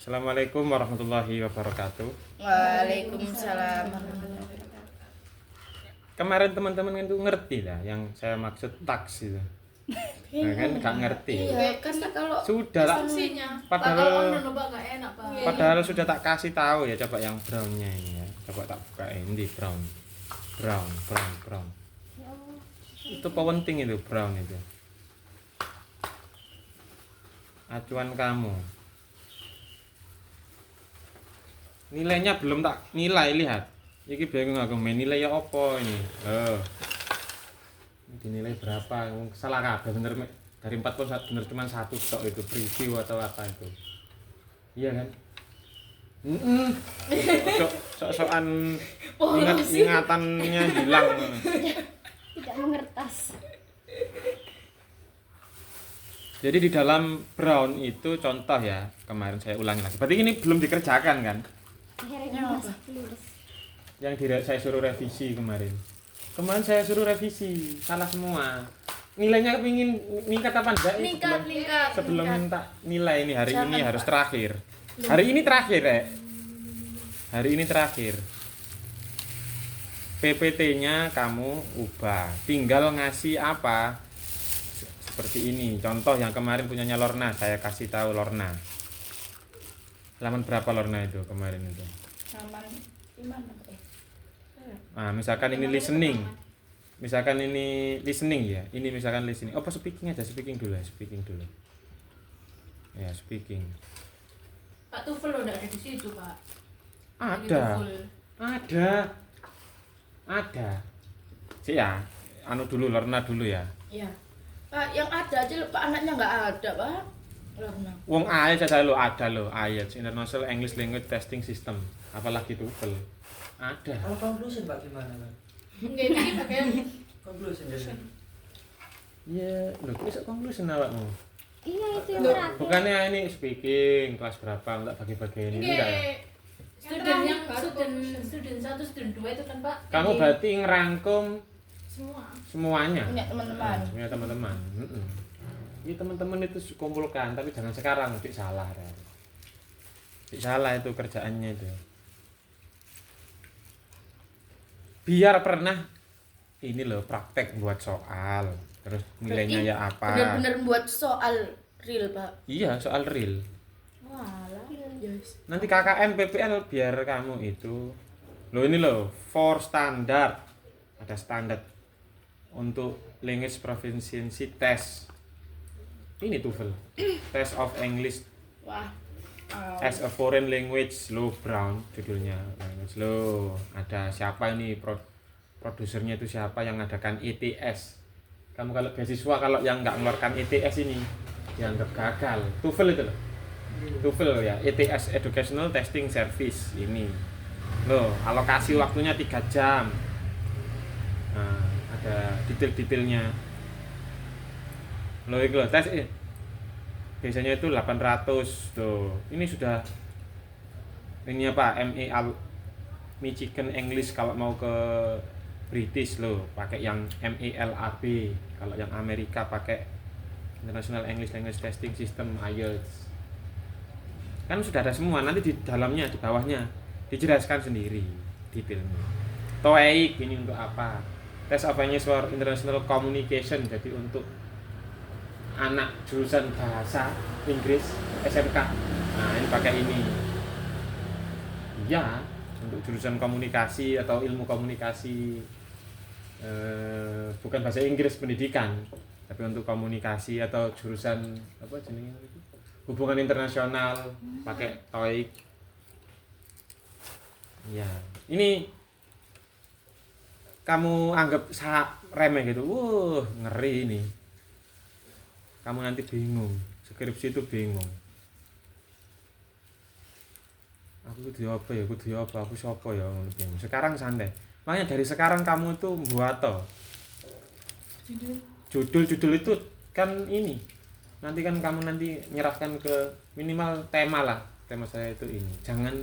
Assalamualaikum warahmatullahi wabarakatuh. Waalaikumsalam. Kemarin teman-teman itu ngerti lah yang saya maksud tax itu. Nah, kan nggak ngerti. Iya, karena kalau Sudah lah. sanksinya Padahal kalau Pak nggak enak Pak. padahal sudah tak kasih tahu ya, coba yang brownnya ini ya. Coba tak buka ini brown. Brown. Itu penting itu brown itu. Acuan kamu. Nilainya belum tak nilai, lihat. Iki bingung aku main nilai ya apa ini. Ini dinilai berapa? Salah kabeh bener dari 41 bener cuma satu tok itu preview atau apa itu. Iya kan? Sok-sokan ingatannya hilang. Tidak mengertas. Jadi di dalam brown itu contoh ya, kemarin saya ulangi lagi. Berarti ini belum dikerjakan kan? Akhirnya masih lulus. Yang saya suruh revisi kemarin. Kemarin saya suruh revisi, salah semua. Nilainya pingin meningkat apa enggak? Meningkat. Sebelum minta nilai ini hari Jangan, ini harus Pak. terakhir. Hari ini terakhir, Hari ini terakhir. PPT-nya kamu ubah. Tinggal ngasih apa? Seperti ini. Contoh yang kemarin punyanya Lorna, saya kasih tahu Lorna. Halaman berapa Lorna itu kemarin itu? Aman gimana? Nah, misalkan ini listening. Misalkan ini listening ya. Ini misalkan listening. Oh, apa speaking aja, speaking dulu. Ya, speaking. Pak Tufel udah ada di situ Pak. Ada. Ada. Sih ya. Anu dulu Lorna dulu ya. Iya. Pak, yang ada aja lho, Pak, anaknya nggak ada, Pak. Lorna. Wong IELTS aja lo ada lo, IELTS International English Language Testing System. Apalagi TOEFL. Ada. Kalau conclusion Pak gimana Pak? Enggak ini pakai Conclusion ya. Iya, lho kok conclusion awakmu? Iya itu yang Loh, terakhir. Bukannya ini speaking kelas berapa enggak bagi-bagi ini enggak ya? student yang student 1, student 2 itu kan Pak. Kamu Jadi berarti ngerangkum semua. semuanya. Punya teman-teman. Punya teman-teman. Ini teman-teman itu kumpulkan, tapi jangan sekarang, nanti salah. Nanti salah itu kerjaannya itu. Biar pernah ini loh praktek buat soal, terus nilainya ya apa? Bener-bener buat soal real, Pak. Iya, soal real. Walah. Yes. Nanti KKN PPL biar kamu itu. Loh ini loh, for standard. Ada standar untuk language proficiency test. Ini TOEFL. Test of English Wah. as a foreign language lo brown judulnya. Language lo. Ada siapa ini produsernya itu siapa yang ngadakan ETS. Kamu kalau beasiswa kalau yang nggak mengeluarkan ETS ini dianggap gagal. TOEFL itu loh. TOEFL ya, ETS Educational Testing Service ini. Loh, alokasi waktunya 3 jam. Nah, ada detail-detailnya. Loh, itu loh, tes biasanya itu 800 tuh. Ini sudah ini apa? Michigan English kalau mau ke British loh, pakai yang MELAB. Kalau yang Amerika pakai International English Language Testing System IELTS. Kan sudah ada semua, nanti di dalamnya, di bawahnya dijelaskan sendiri detailnya. TOEIC ini untuk apa? Test of English for International Communication, jadi untuk anak jurusan bahasa Inggris SMK. Nah, ini pakai ini. Ya, untuk jurusan komunikasi atau ilmu komunikasi, bukan bahasa Inggris pendidikan, tapi untuk komunikasi atau jurusan apa jenenge itu? Hubungan internasional pakai TOEIC. Ya, ini kamu anggap remeh gitu. Ngeri ini. Kamu nanti bingung, skripsi itu bingung. Aku kudu apa, aku siapa ya, bingung. Sekarang santai. Makanya dari sekarang kamu itu buat judul itu kan ini. Nanti kan kamu nanti nyerahkan ke minimal tema lah. Tema saya itu ini. Jangan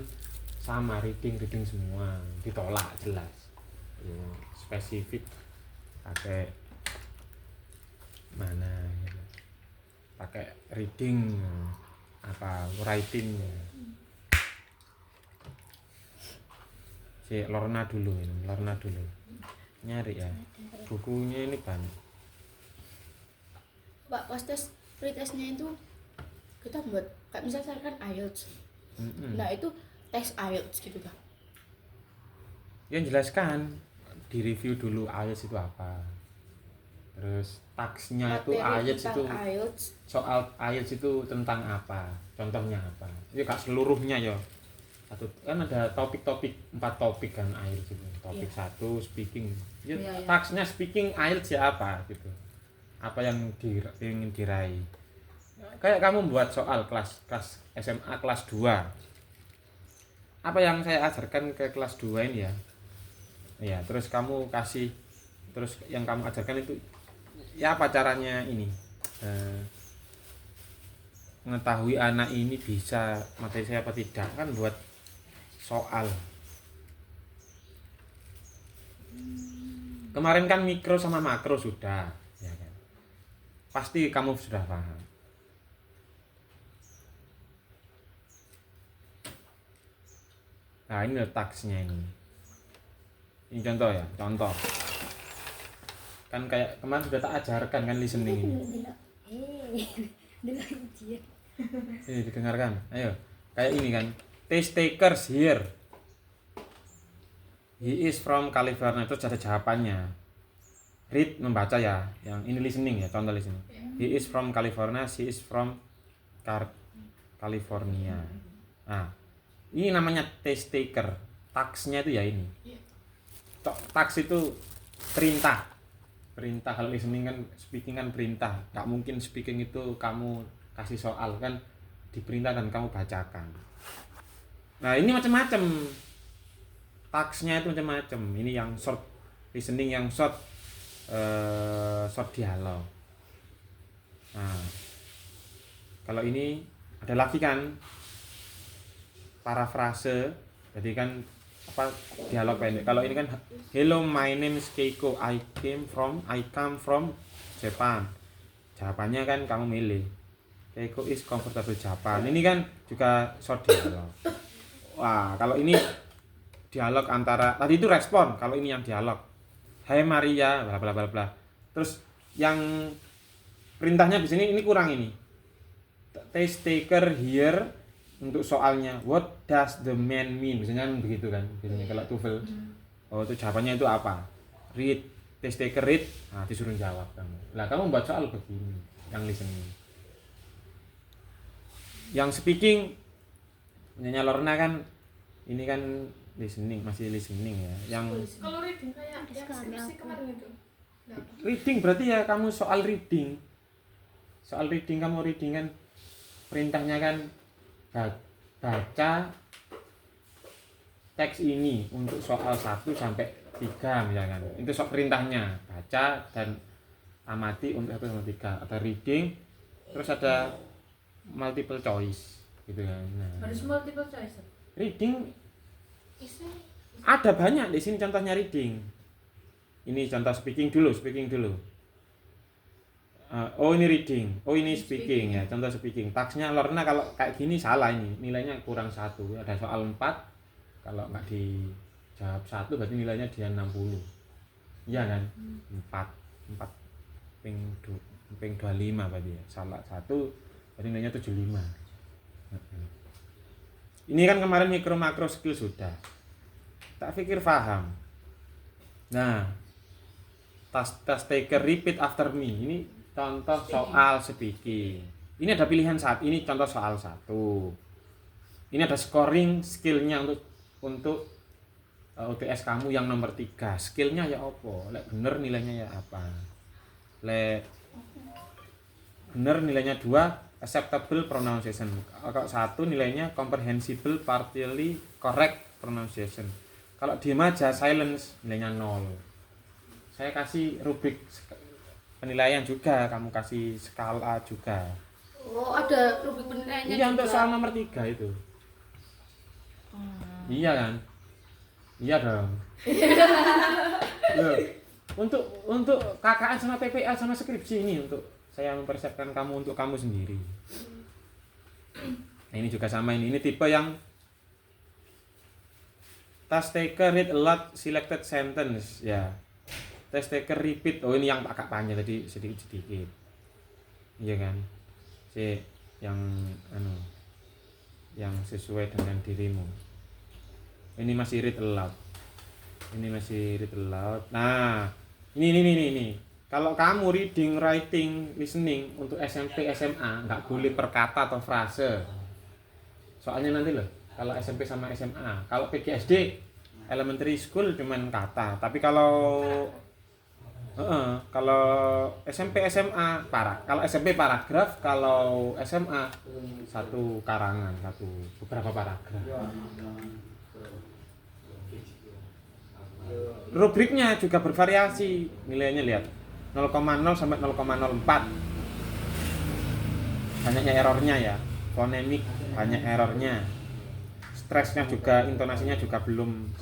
sama reading semua, ditolak jelas. Ya, spesifik pakai mana? Pakai reading apa writing Si Lorna dulu ini, Lorna dulu. Nyari ya. Bukunya ini banyak. Pak, pas tes pretestnya itu kita buat kayak misalnya kan IELTS. Mm-mm. Nah, itu tes IELTS gitu kan. Yang jelaskan di review dulu IELTS itu apa. Terus taksnya itu Materi IELTS itu tentang IELTS. soal IELTS itu tentang apa? Contohnya apa? Itu gak seluruhnya ya. Satu kan ada topik-topik 4 topik kan IELTS itu. Topik Iya. 1 speaking. Ya, Iya, iya. taksnya speaking IELTS ya apa gitu. Apa yang ingin diraih. Kayak kamu buat soal kelas SMA kelas 2. Apa yang saya ajarkan ke kelas 2 ini ya. Ya, terus kamu kasih terus yang kamu ajarkan itu ya apa caranya ini mengetahui anak ini bisa materi saya apa tidak kan buat soal. Kemarin kan mikro sama makro sudah ya kan. Pasti kamu sudah paham. Nah ini taksnya ini contoh ya, contoh kan kayak kemarin sudah tak ajarkan kan listening ini. Dulu ujian. Ini didengarkan. Ayo. Kayak ini kan. Test takers here. He is from California. Terus ada jawabannya. Read membaca ya. Yang ini listening ya, contoh listening. He is from California, she is from California. Nah, ini namanya test taker. Taksnya itu ya ini. Taks itu perintah. Perintah kalau listening kan speaking kan perintah. Gak mungkin speaking itu kamu kasih soal kan diperintah dan kamu bacakan. Nah ini macam-macam taksnya itu macam-macam. Ini yang short listening, yang short dialog. Nah kalau ini ada lagi kan parafrase. Jadi kan apa dialog pendek. Kalau ini kan hello my name is Keiko, I come from Japan. Jawabannya kan kamu milih Keiko is comfortable Japan. Ini kan juga short dialog. Wah kalau ini dialog antara tadi itu respon. Kalau ini yang dialog Hai Maria bla bla bla bla. Terus yang perintahnya di sini ini kurang ini. Test taker here untuk soalnya what does the man mean misalnya begitu kan biasanya kalau TOEFL oh itu jawabannya itu apa read test taker read nah disuruh jawab kamu lah kamu membuat soal begini yang listening yang speaking punyanya Lorna kan ini kan listening masih listening ya yang Kalau reading kayak yang Sekarang skripsi aku. kemarin itu. Nah, reading berarti ya kamu soal reading kamu reading kan perintahnya kan baca teks ini untuk soal 1 sampai 3 misalkan. Itu perintahnya, baca dan amati untuk 1 sampai 3. Ada reading, terus ada multiple choice gitu kan. Nah, harus multiple choice. reading Isi ada banyak di sini contohnya reading. Ini contoh speaking dulu. Oh ini reading, oh ini speaking ya, contoh speaking. Taksnya Lorna kalau kayak gini salah ini, nilainya kurang 1. Ada soal 4, kalau nggak dijawab 1 berarti nilainya dia 60. Iya kan? 4 ping 25 berarti ya. Salah 1 berarti nilainya 75. Ini kan kemarin mikro makro skill sudah. Tak pikir paham. Nah, task taker repeat after me. Ini contoh soal speaking. Ini ada pilihan saat ini contoh soal 1. Ini ada scoring skillnya untuk UTS kamu yang nomor 3. Skillnya ya apa? Lek bener nilainya ya apa? Lek bener nilainya 2 acceptable pronunciation. Kalau 1 nilainya comprehensible partially correct pronunciation. Kalau diem aja silence nilainya 0. Saya kasih rubrik penilaian juga, kamu kasih skala juga. Oh, ada rubrik penilaiannya Iya juga. untuk soal nomor 3 itu. Iya kan? Iya dong. Loh, untuk KKN sama PPL sama skripsi ini untuk saya mempersiapkan kamu untuk kamu sendiri. Nah, ini juga sama ini tipe yang Task taker read a lot selected sentence ya. Task taker repeat. Oh ini yang agak panjang tadi sedikit. Iya kan? Yang yang sesuai dengan dirimu. Ini masih read aloud. Nah, ini. Kalau kamu reading, writing, listening untuk SMP, SMA nggak boleh per kata atau frase. Soalnya nanti loh, kalau SMP sama SMA, kalau PGSD elementary school cuman kata. Tapi kalau SMP SMA kalau SMP paragraf, kalau SMA satu karangan, beberapa paragraf. Rubriknya juga bervariasi, nilainya lihat 0,0 sampai 0,04. Banyaknya errornya ya, fonemik banyak errornya, stresnya juga, intonasinya juga belum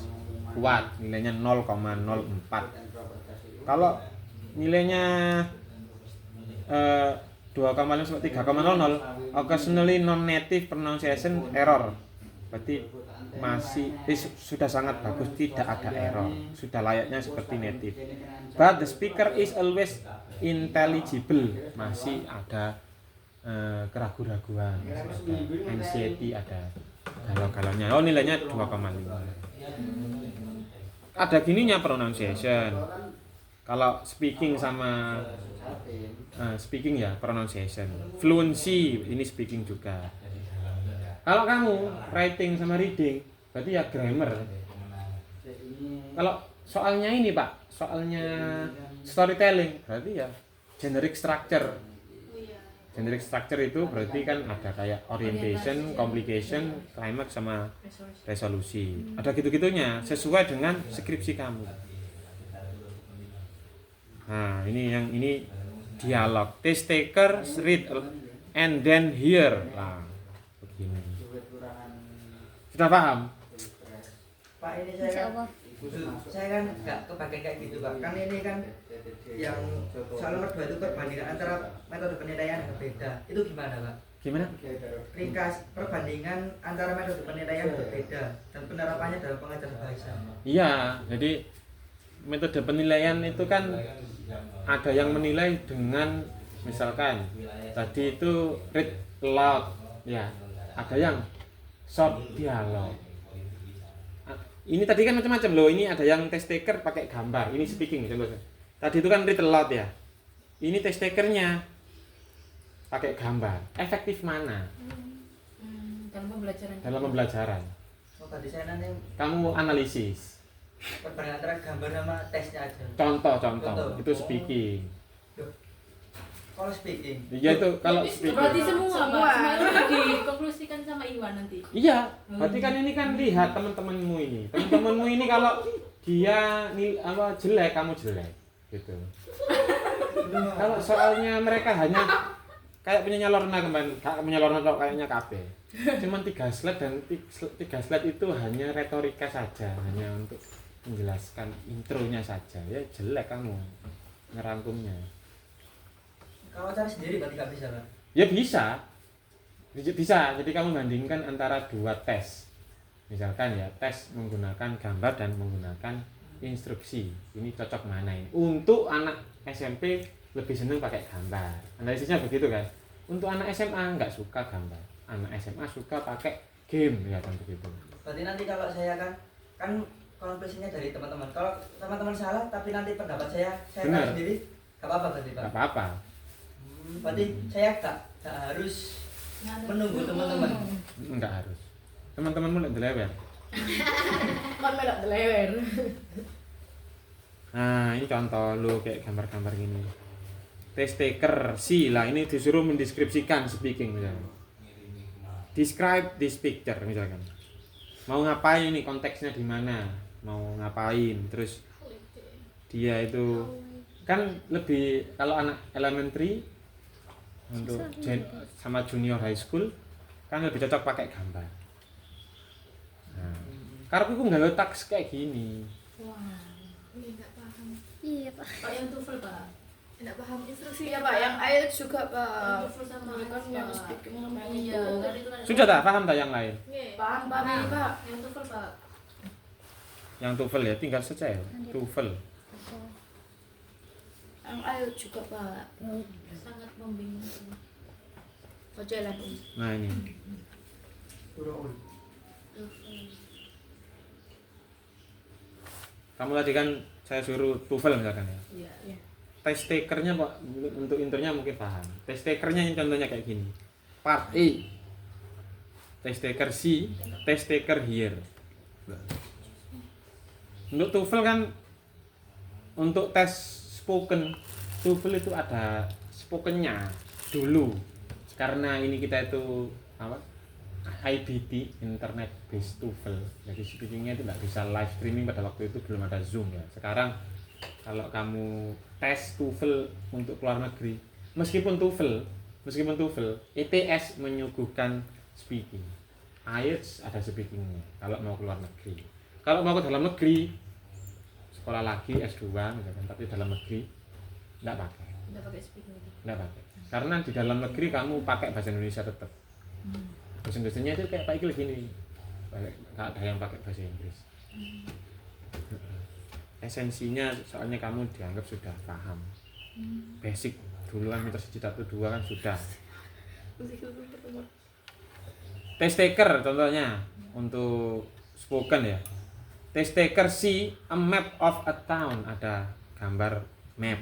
kuat, nilainya 0,04. Kalau nilainya 2,5 sampai 3,00, occasionally non-native pronunciation error, berarti masih sudah sangat bagus, tidak ada error, sudah layaknya seperti native. But the speaker is always intelligible, masih ada keraguan-raguan, anxiety, ada galau-galaunya. Oh nilainya 2,5. Ada gininya pronunciation. Kalau speaking sama speaking ya pronunciation. Fluency ini speaking juga. Kalau kamu writing sama reading, berarti ya grammar. Kalau soalnya ini Pak, soalnya storytelling, berarti ya generic structure. Generic structure itu berarti kan ada kayak orientation, complication, climax sama resolusi. Ada gitu-gitunya, sesuai dengan skripsi kamu. Nah, ini dialog. Test taker read and then hear. Nah, begini. Sudah paham? Pak, ini Insya Allah. saya kan nggak kebagian kayak gitu Pak. Kan ini kan yang soal nomor 2 itu perbandingan antara metode penilaian yang berbeda. Itu gimana Pak? Gimana? Ringkas perbandingan antara metode penilaian yang berbeda dan penerapannya dalam pengajaran bahasa. Iya, jadi metode penilaian itu kan ada yang menilai dengan misalkan tadi itu read aloud ya, ada yang short dialog. Ini tadi kan macam-macam loh, ini ada yang test taker pakai gambar, ini speaking contohnya. Tadi itu kan read aloud ya. Ini test takernya pakai gambar. Efektif mana? Dalam pembelajaran. Dalam pembelajaran. Oh, tadi saya nanti Kamu analisis. perbandingan antara gambar sama tesnya aja. Contoh itu speaking. Kalau speaking. Iya itu kalau speaking. Berarti semua Semua. Pak, semua dikonklusikan sama Iwan nanti. Iya, berarti kan ini kan lihat teman-temanmu ini. Teman-temanmu ini kalau dia jelek, kamu jelek gitu. Kalau soalnya mereka hanya kayak punya Lorna kemarin, punya Lorna kayaknya KB. Cuman 3 slide dan 3 slide itu hanya retorika saja, hanya untuk menjelaskan intronya saja. Ya jelek kamu ngerangkumnya. Kalau cari sendiri berarti nggak bisa Pak? Ya bisa. Jadi kamu bandingkan antara 2 tes. Misalkan ya, tes menggunakan gambar dan menggunakan instruksi. Ini cocok mana ini? Untuk anak SMP lebih senang pakai gambar. Analisisnya begitu kan? Untuk anak SMA nggak suka gambar. Anak SMA suka pakai game, ya kan begitu. Berarti nanti kalau saya kan konklusinya dari teman-teman. Kalau teman-teman salah tapi nanti pendapat saya Benar. tahu sendiri, nggak apa-apa berarti Pak. Nggak apa-apa. Berarti saya nggak harus menunggu teman-teman. Nggak harus. Teman-temanmu lihat delewer. Kon melok delewer. Nah, ini contoh lu kayak gambar-gambar gini. Test taker C lah, ini disuruh mendeskripsikan speaking misalnya. Describe this picture misalkan. Mau ngapain ini, konteksnya di mana? Mau ngapain? Terus dia itu kan lebih kalau anak elementary untuk sama junior high school kan lebih cocok pakai gambar. Nah, karena aku nggak letak kayak gini. Wah, ini enggak paham. Iya Pak. Pak yang TOEFL Pak. Enggak paham instruksi. Iya Pak, yang IELTS juga Pak. TOEFL sama Ini kan IELTS, yang Pak. speaking sama yang Iya, itu. tadi itu kan. Sudah tak paham tak yang lain? Nggih. Paham Pak. Yang TOEFL Pak. Yang TOEFL ya, tinggal saja ya. TOEFL. Yang IELTS juga Pak. Sangat membingungkan. Baca lagi. Nah ini. Kamu tadi kan saya suruh TOEFL misalkan ya. Iya. Test takernya Pak, untuk intronya mungkin paham. Test takernya ini contohnya kayak gini. Part A. Test taker C, test taker here. Untuk TOEFL kan untuk tes spoken, TOEFL itu ada spokennya dulu. Karena ini kita itu apa? IBT, Internet Based TOEFL. Jadi speakingnya itu nggak bisa live streaming, pada waktu itu belum ada Zoom ya. Sekarang kalau kamu tes TOEFL untuk keluar negeri, meskipun TOEFL ETS menyuguhkan speaking, IELTS ada speakingnya kalau mau keluar negeri. Kalau mau ke dalam negeri, sekolah lagi S2 misalkan, tapi dalam negeri nggak pakai. Nggak pakai speaking itu. Nggak pakai. Karena di dalam negeri kamu pakai bahasa Indonesia tetap. Bahasa Indonesia itu kayak Pak Ikil gini, nggak ada yang pakai bahasa Inggris. Esensinya soalnya kamu dianggap sudah paham. Basic dulu kan meter 1 1 2 kan sudah. Test taker contohnya untuk spoken ya. Test taker C, a map of a town, ada gambar map.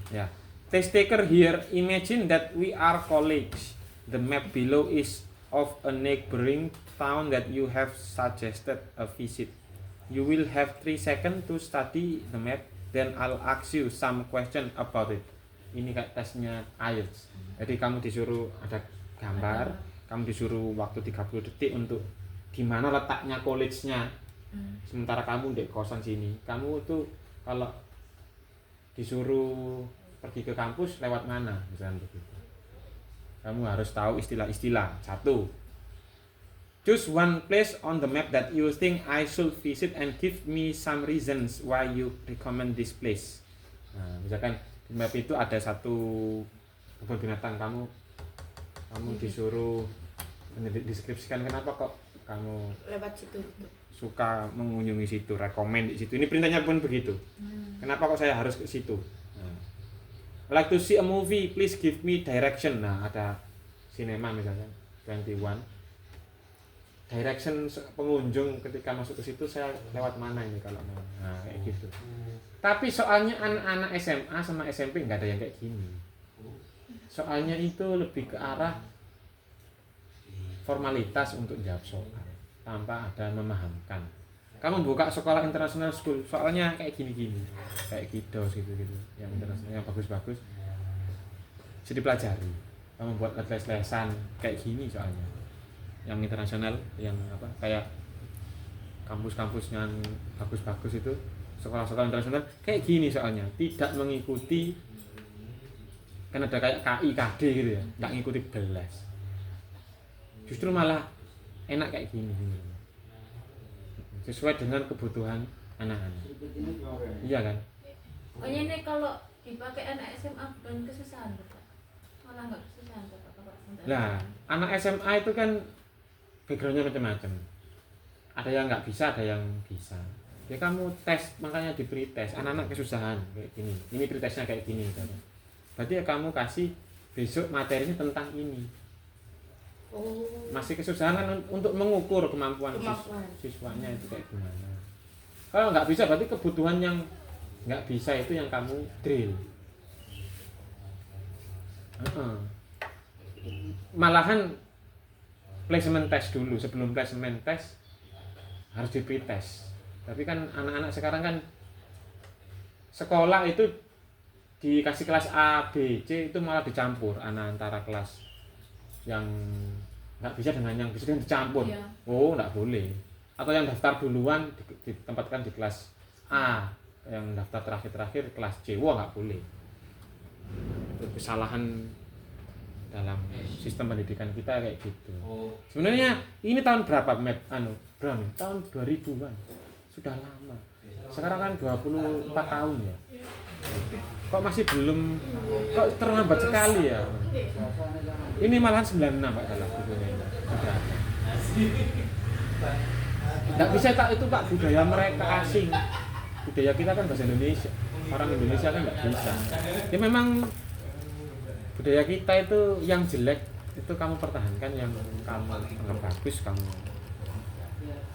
Ya. Test taker here, imagine that we are colleagues. The map below is of a neighboring town that you have suggested a visit. You will have 3 seconds to study the map, then I'll ask you some question about it. Ini kayak tesnya IELTS. Jadi kamu disuruh ada gambar, kamu disuruh waktu 30 detik untuk di mana letaknya college-nya. Sementara kamu di kosan sini, kamu tuh kalau disuruh pergi ke kampus lewat mana, misalnya begitu. Kamu harus tahu istilah-istilah. 1. Choose one place on the map that you think I should visit and give me some reasons why you recommend this place. Nah, misalkan di map itu ada satu kebun binatang, kamu disuruh mendeskripsikan kenapa kok kamu Lewat situ. suka mengunjungi situ, rekomend di situ. Ini perintahnya pun begitu. Kenapa kok saya harus ke situ? Like to see a movie, please give me direction. Nah, ada sinema misalnya 21. Direction pengunjung ketika masuk ke situ saya lewat mana ini kalau mau. Nah, kayak gitu. Tapi soalnya anak-anak SMA sama SMP nggak ada yang kayak gini. Soalnya itu lebih ke arah formalitas untuk jawab soal tanpa ada memahamkan. Kamu buka sekolah international school, soalnya kayak gini-gini, kayak Kidos gitu-gitu, yang internasional, yang bagus-bagus, jadi pelajari. Kamu buat les-lesan kayak gini soalnya, yang internasional, yang apa, kayak kampus-kampus yang bagus-bagus itu, sekolah-sekolah internasional kayak gini soalnya, tidak mengikuti, kan ada kayak KI, KD gitu ya, nggak ngikuti belas. Justru malah enak kayak gini. Sesuai dengan kebutuhan anak-anak. Iya kan? Oh ini kalau dipakai anak SMA bukan kesusahan Pak. Malah nggak kesusahan Pak. Nah, anak SMA itu kan backgroundnya macam-macam. Ada yang nggak bisa, ada yang bisa. Ya kamu tes, makanya diberi tes. Anak-anak kesusahan kayak gini. Ini pretestnya kayak gini. Kan? Berarti ya kamu kasih besok materinya tentang ini. Masih kesusahan kan untuk mengukur kemampuan. Siswanya itu kayak gimana. Kalau nggak bisa berarti kebutuhan yang nggak bisa itu yang kamu drill. Malahan placement test dulu, sebelum placement test harus di pretest. Tapi kan anak-anak sekarang kan sekolah itu dikasih kelas A, B, C itu malah dicampur antara kelas yang nggak bisa dengan yang bisa dicampur. Iya. Oh, nggak boleh. Atau yang daftar duluan ditempatkan di kelas A, yang daftar terakhir kelas C. Wah, nggak boleh. Itu kesalahan dalam sistem pendidikan kita kayak gitu. Sebenarnya ini tahun berapa Bram? Tahun 2000-an. Sudah lama. Sekarang kan 24 tahun ya. Kok masih belum, kok terlambat sekali ya. Ini malahan 96 Pak dalam bukunya. Sudah. Nggak bisa tak itu Pak, budaya mereka asing. Budaya kita kan bahasa Indonesia. Orang Indonesia kan nggak bisa. Ya memang budaya kita itu yang jelek itu kamu pertahankan, yang kamu anggap bagus kamu.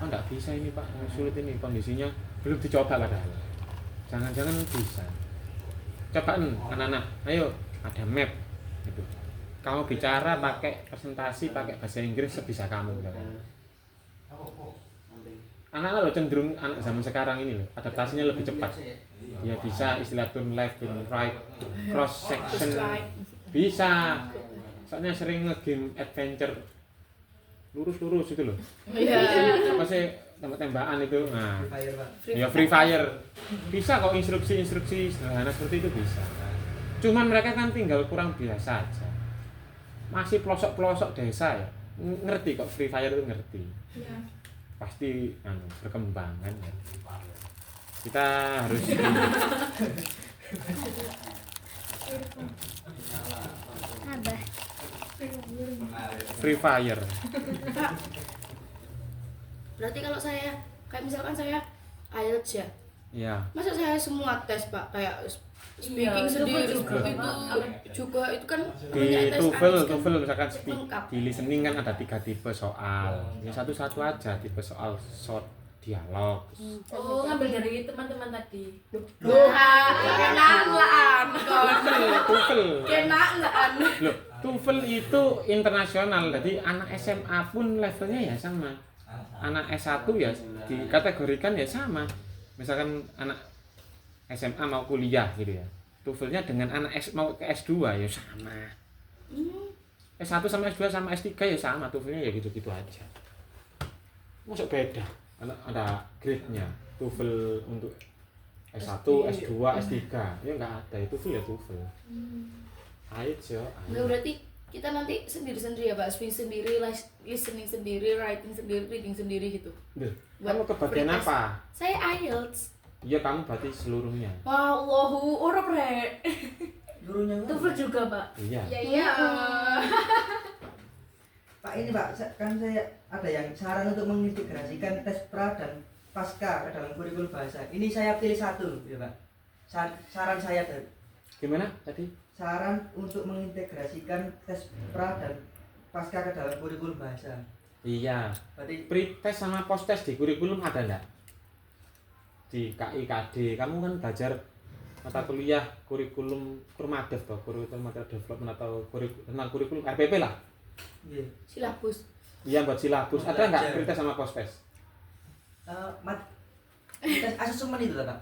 Oh nggak bisa ini Pak, sulit ini kondisinya, belum dicoba padahal. Jangan-jangan bisa. Cobaan anak-anak, ayo ada map gitu. Kamu bicara pakai presentasi pakai bahasa Inggris sebisa kamu misalkan. Anak-anak lo cenderung anak zaman sekarang ini loh, adaptasinya lebih cepat. Ya bisa istilah turn left, turn right, cross section. Bisa. Soalnya sering nge-game adventure lurus-lurus itu loh. Iya. Apa sih tembak-tembakan itu? Nah, Fire, Pak. ya Free Fire. Bisa kok instruksi-instruksi sederhana seperti itu bisa. Cuman mereka kan tinggal kurang biasa aja. Masih pelosok-pelosok desa ya. Ngerti kok Free Fire itu ngerti. Iya. Pasti berkembang kan. Kita harus Abah. Free Fire. Kak, berarti kalau saya kayak misalkan saya IELTS ya, Ya. masa saya semua tes Pak, kayak speaking Iya, sendiri itu itu juga itu kan namanya Di tes TOEFL, IELTS kan TOEFL misalkan lengkap. di listening kan ada 3 tipe soal. Ya satu-satu aja, tipe soal short dialog. Oh, ngambil dari teman-teman tadi. Kenaan lah TOEFL. kenaan. Loh, TOEFL itu internasional. Jadi anak SMA pun levelnya ya sama. Anak S1 ya dikategorikan ya sama. Misalkan anak SMA mau kuliah gitu ya. TOEFL-nya dengan anak mau ke S2 ya sama. S1 sama S2 sama S3 ya sama, TOEFL-nya ya gitu-gitu aja. Masuk beda. Ada grade-nya. TOEFL untuk S1, S2, S3. Ya enggak ada, itu TOEFL ya TOEFL. IELTS ya. Nah, berarti kita nanti sendiri-sendiri ya Pak, speaking sendiri, listening sendiri, writing sendiri, reading sendiri gitu. Duh, Buat kamu kebagian pretest. apa? Saya IELTS. Iya, kamu berarti seluruhnya. Wallahu ora bre. Gurunya kan? TOEFL juga, Pak. Iya. Iya. Pak ini Pak, kan saya ada yang saran untuk mengintegrasikan tes pra dan pasca ke dalam kurikulum bahasa. Ini saya pilih satu ya Pak. Saran saya dari Gimana tadi? saran untuk mengintegrasikan tes pra dan pasca ke dalam kurikulum bahasa. Iya. Berarti Pretest sama posttest di kurikulum ada enggak? Di KIKD, kamu kan belajar mata kuliah kurikulum Kurmadev toh, kurikulum material development atau kurikulum RPP lah. iya. Silabus. Iya, buat silabus. Ada enggak pretest sama posttest? Tes asesmen itu Pak.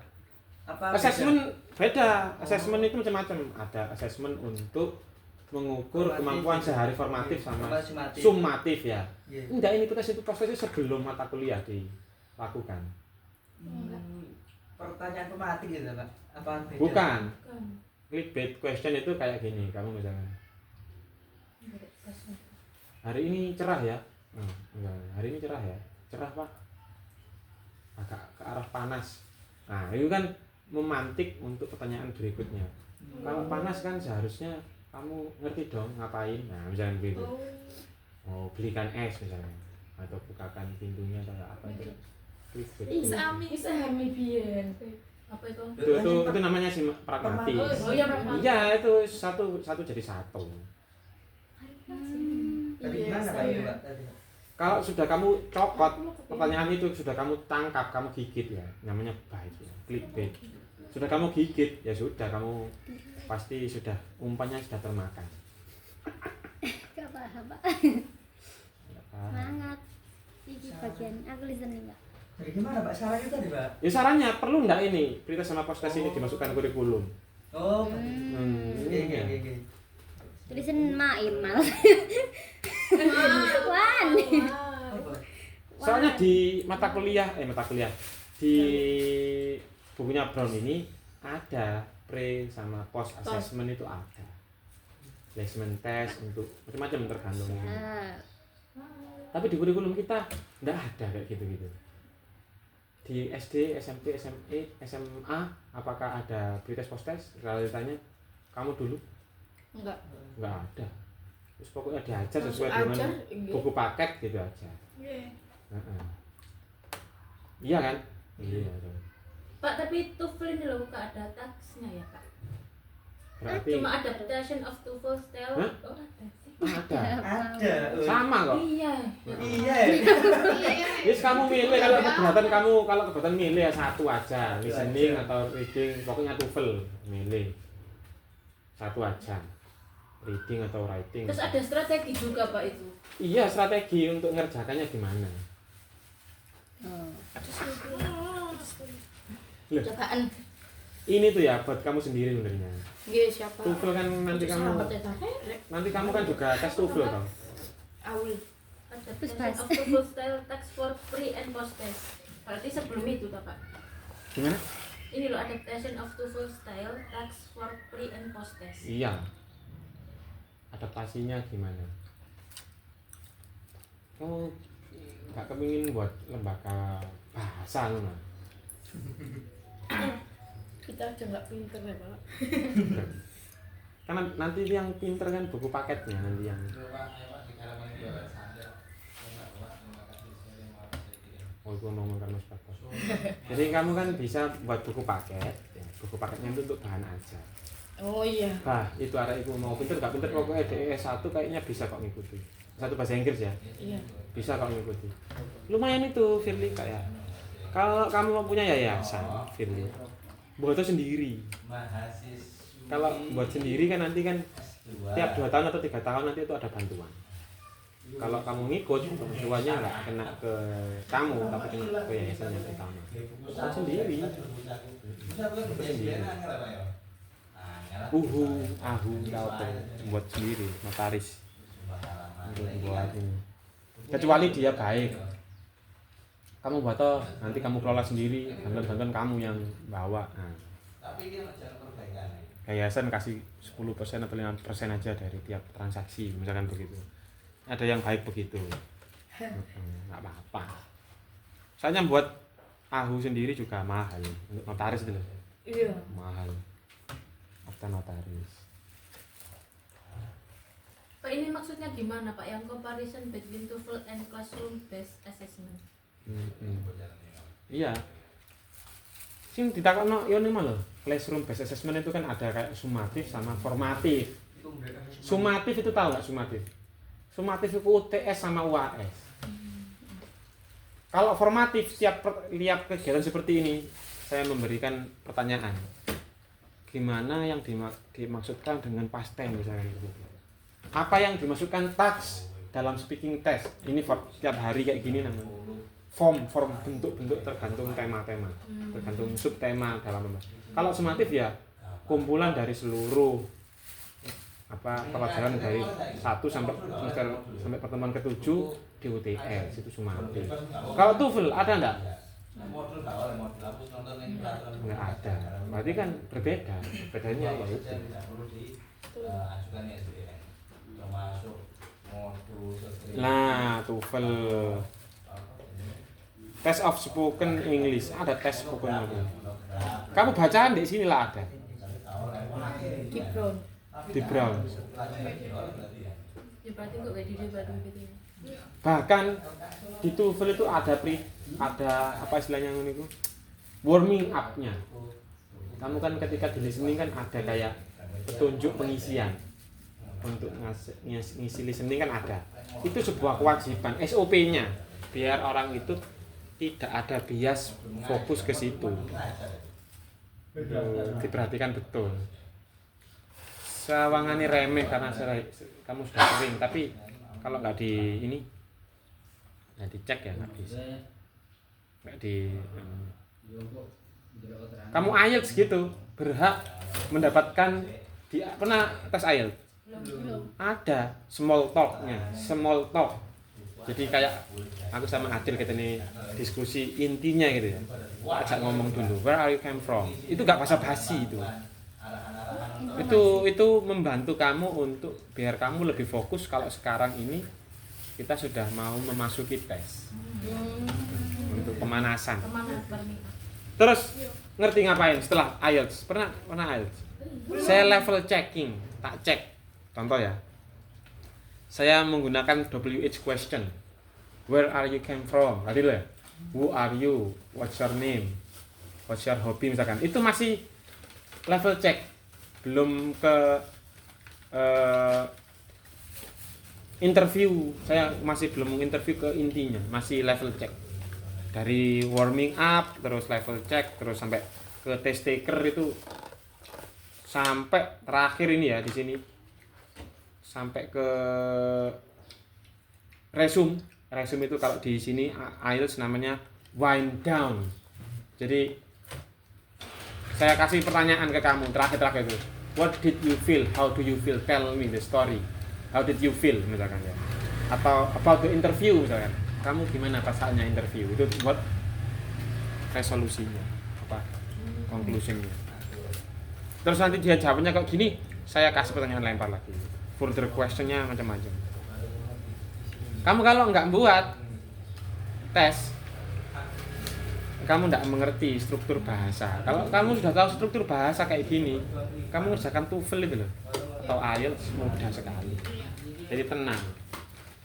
Apa Assessment beda. Assessment itu macam-macam. Ada assessment untuk mengukur Formatif, kemampuan ya. sehari formatif sama Sumatif. summatif ya. Iya. Enggak, ini pretest itu posttest sebelum mata kuliah dilakukan. Pertanyaan pematik gitu Pak. Apa beda? Bukan. Kan. Clickbait question itu kayak gini, kamu misalnya hari ini cerah ya, enggak, hari ini cerah ya, cerah Pak, agak ke arah panas. Nah itu kan memantik untuk pertanyaan berikutnya. Kalau panas kan seharusnya kamu ngerti dong ngapain. Nah misalnya begitu, oh belikan es misalnya, atau bukakan pintunya atau apa itu. Clickbait. Bisa hami biyen. Apa itu? Itu namanya sih pragmatis. Oh iya, pragmatis. Iya itu satu jadi satu. Tadi Iya, gimana Pak saya. itu Pak tadi? Kalau sudah kamu copot pertanyaan itu, sudah kamu tangkap, kamu gigit ya, namanya baik ya, clickbait. Sudah kamu gigit ya sudah, kamu pasti sudah umpannya sudah termakan. Gak paham, Pak. Nggak paham. Semangat. Ini bagian aku listening, Pak. Jadi gimana Pak sarannya tadi Pak? Ya sarannya perlu nggak ini pretest sama posttest ini dimasukkan kurikulum? Oh, Ini ya. oke. Tulisan maimal. Wan. Apa? Soalnya di mata kuliah di bukunya Brown ini ada pre sama post assessment itu ada. Placement test untuk macam-macam tergantung. Ya. Tapi di kurikulum kita enggak ada kayak gitu-gitu. Di SD, SMP, SMA, apakah ada pretest posttest? Kalau ditanya, kamu dulu Enggak. enggak ada. Terus pokoknya diajar Langsung sesuai dengan ajar, iya. buku paket gitu aja. Iya. Heeh. Iya kan? Iya. Tuh. Pak, tapi TOEFL ini loh nggak ada taxnya ya Pak? Berarti Cuma adaptation of TOEFL style. Hah? Oh ada sih. ada. Ada. Sama kok. Iya. Iya. Yes, kamu milih kalau kebetulan milih ya satu aja, listening atau reading, pokoknya TOEFL milih satu aja, reading atau writing. Terus ada strategi juga Pak itu. Iya, strategi untuk ngerjakannya gimana? Loh, Cobaan. ini tuh ya buat kamu sendiri sebenarnya. Nggih, siapa? TOEFL kan nanti kamu kan juga tes TOEFL kan? Aul. Adaptation Pas. of TOEFL style text for pre and post test. Berarti sebelum itu toh Pak. Gimana? Ini loh adaptation of TOEFL style text for pre and post test. Iya. Adaptasinya gimana? Kamu nggak kepingin buat lembaga bahasa loh? Kita aja nggak pinter ya Pak. Karena nanti yang pinter kan buku paketnya nanti yang. Oh, itu ngomong kan Mas Bapak. Jadi kamu kan bisa buat buku paket, ya. Buku paketnya itu untuk bahan aja. Oh iya. Bah, itu arek iku mau pinter gak pinter pokoknya DE1 kayaknya bisa kok ngikuti. Satu bahasa Inggris ya. Iya. Bisa kok ngikuti. Lumayan itu Firly kayak. Kalau kamu punya yayasan, Firly, buat sendiri. Kalau buat sendiri kan nanti kan tiap 2 tahun atau 3 tahun nanti itu ada bantuan. Kalau kamu ngikut, bantuannya nggak kena ke kamu, tapi kena ke yayasan yang utama. Buat sendiri. Ahu, tahu tuh, buat sendiri, notaris. Untuk buat ini. Kecuali dia baik. Kamu buat toh, nanti kamu kelola sendiri, bantuan kamu yang bawa. Nah. Yayasan kasih 10% atau 5% aja dari tiap transaksi, misalkan begitu. Ada yang baik begitu. Nggak apa-apa. Soalnya buat ahu sendiri juga mahal untuk notaris itu loh. Iya. Mahal. Akta notaris. Pak, ini maksudnya gimana Pak? Yang comparison between TOEFL and classroom based assessment. Iya. Sing ditakokno yo ini malah classroom based assessment itu kan ada kayak sumatif sama formatif. Sumatif itu tahu nggak sumatif? Sumatif itu UTS sama UAS. Kalau formatif tiap kegiatan seperti ini saya memberikan pertanyaan. Gimana yang dimaksudkan dengan past tense misalnya gitu. Apa yang dimasukkan task dalam speaking test? Ini tiap hari kayak gini namanya. Form bentuk-bentuk tergantung tema-tema, tergantung subtema dalam membahas. Kalau sumatif ya kumpulan dari seluruh pelajaran dari 1 sampai pertemuan ke-7 di UTS itu sumatif. Kalau TOEFL ada enggak? Enggak ada. Berarti kan berbeda. Bedanya ya itu. Nah, TOEFL Test of Spoken English, ada tes spoken English. Kamu bacaan di sini lah ada. Di Brown. Ya berarti kok kayak di debat gitu ya. Bahkan di TOEFL itu ada apa istilahnya itu? Warming up-nya. Kamu kan ketika di listening kan ada kayak petunjuk pengisian. Untuk ngisi listening kan ada. Itu sebuah kewajiban SOP-nya biar orang itu tidak ada bias fokus ke situ. Diperhatikan betul. Sawangane remeh karena kamu sudah sering, tapi kalau nggak dicek ya nggak bisa. Kamu IELTS gitu berhak mendapatkan pernah tes IELTS? Ada small talk. Jadi kayak aku sama Adil kita nih diskusi intinya gitu ya. Ajak ngomong dulu, where are you came from? Itu gak basa-basi itu. Itu membantu kamu untuk biar kamu lebih fokus kalau sekarang ini kita sudah mau memasuki tes. Untuk pemanasan. Terus ngerti ngapain setelah IELTS? Pernah IELTS? Saya level checking, tak cek. Contoh ya. Saya menggunakan WH question. Where are you came from? Tadi loh ya. who are you, what's your name, what's your hobby misalkan. Itu masih level check, belum ke interview. Saya masih belum menginterview ke intinya, masih level check. Dari warming up, terus level check, terus sampai ke test taker itu, sampai terakhir ini ya di sini, sampai ke resume. Resume itu kalau di sini IELTS namanya wind down. Jadi saya kasih pertanyaan ke kamu terakhir itu. What did you feel? How do you feel? Tell me the story. How did you feel misalkan ya. Atau about the interview misalkan. Kamu gimana pas saatnya interview? Itu buat resolusinya, apa conclusionnya. Terus nanti dia jawabnya kok gini, saya kasih pertanyaan lempar lagi. Further questionnya macam-macam. Kamu kalau nggak buat tes, kamu nggak mengerti struktur bahasa. Kalau kamu sudah tahu struktur bahasa kayak gini, kamu ngerjakan TOEFL itu loh, atau IELTS mudah sekali. Jadi tenang.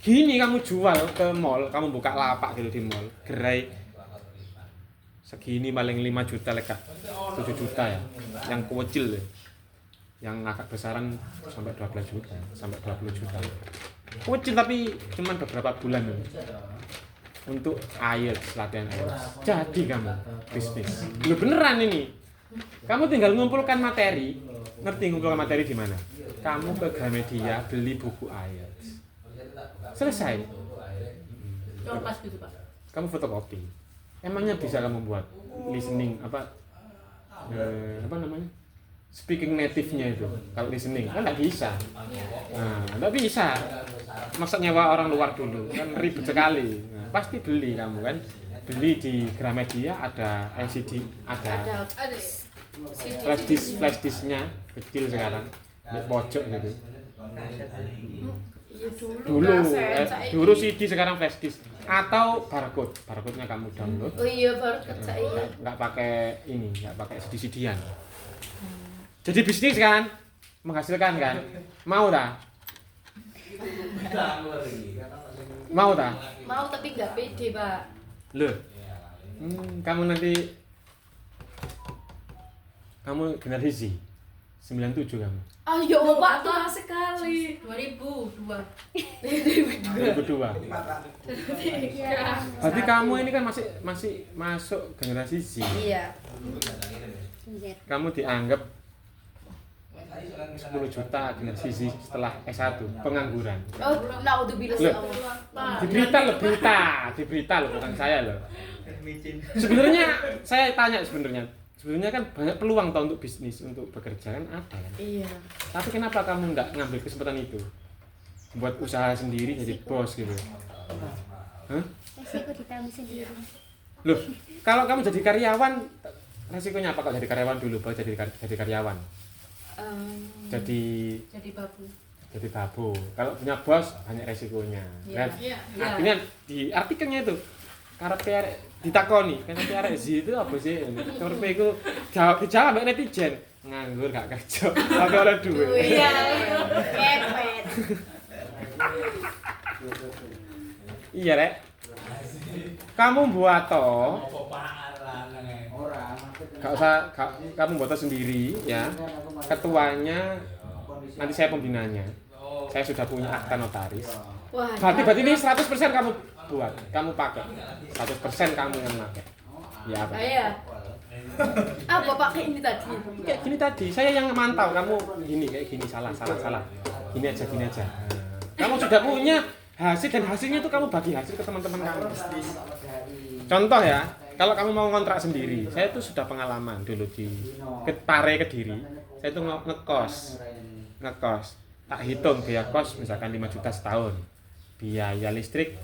Gini kamu jual ke mall, kamu buka lapak gitu di mall, gerai segini paling 5 juta leka, 7 juta ya, yang kecil ya, yang agak besaran sampai 12 juta, sampai 20 juta. Kecil tapi cuman beberapa bulan ya. Untuk IELTS, latihan IELTS. Jadi kamu bisnis. Lu beneran ini. Kamu tinggal ngumpulkan materi. Ngerti ngumpulkan materi di mana? Kamu ke Gramedia beli buku IELTS. Selesai. Pas gitu Pak. Kamu fotokopi. Emangnya bisa kamu buat listening apa namanya? Speaking native-nya itu. Kalau listening kan nggak bisa. Nah, nggak bisa. Masa nyewa orang luar dulu kan ribet sekali. Nah, pasti beli kamu kan. Beli di Gramedia ada LCD, ada flash disk-nya kecil sekarang. Di pojok gitu. Iya Dulu CD sekarang flash disk atau barcode-nya kamu download. Oh iya barcode saya. Nggak pakai ini, nggak pakai CD-CD-an. Jadi bisnis kan, menghasilkan kan, mau tak? Mau tak? Mau tapi nggak pede Pak. Loh, kamu nanti generasi 97 kamu. Ayo Pak tua sekali. 2002. 2002. Ya. Berarti kamu ini kan masih masuk generasi Z. Iya. Kamu dianggap 10 juta generasi Z setelah S1 pengangguran. Oh, naudzubillah ya Allah. Di berita loh, bukan saya loh. Sebenarnya saya tanya sebenarnya kan banyak peluang tau untuk bisnis, untuk bekerja kan ada kan. Iya. Tapi kenapa kamu nggak ngambil kesempatan itu? Buat usaha sendiri jadi bos gitu. Hah? Resiko ditanggung sendiri. Loh, kalau kamu jadi karyawan, resikonya apa kalau jadi karyawan dulu baru jadi karyawan? Jadi babu. Jadi babu. Kalau punya bos banyak resikonya. Iya. Kan? Iya. Artinya di artikelnya itu karepe arek ditakoni, karepe arek Z itu apa sih? Karepe iku dijawab mbek netizen, nganggur gak kerja, tapi oleh duit. Iya. Kepet. Iya, Rek. Kamu buat toh. Kamu buat sendiri ya. Ketuanya nanti saya pembinanya. Saya sudah punya akta notaris. Wah. Berarti ini 100% kamu buat, kamu pakai. 100% kamu yang pakai. Ya apa? Iya. Apa pakai ini tadi? Kayak gini tadi, saya yang mantau kamu gini kayak gini salah. Gini aja. Kamu sudah punya hasil dan hasilnya itu kamu bagi hasil ke teman-teman kamu. Contoh ya, kalau kamu mau ngontrak sendiri, saya itu sudah pengalaman dulu di Pare Kediri. Saya itu ngekos. Tak hitung biaya kos misalkan 5 juta setahun. Biaya listrik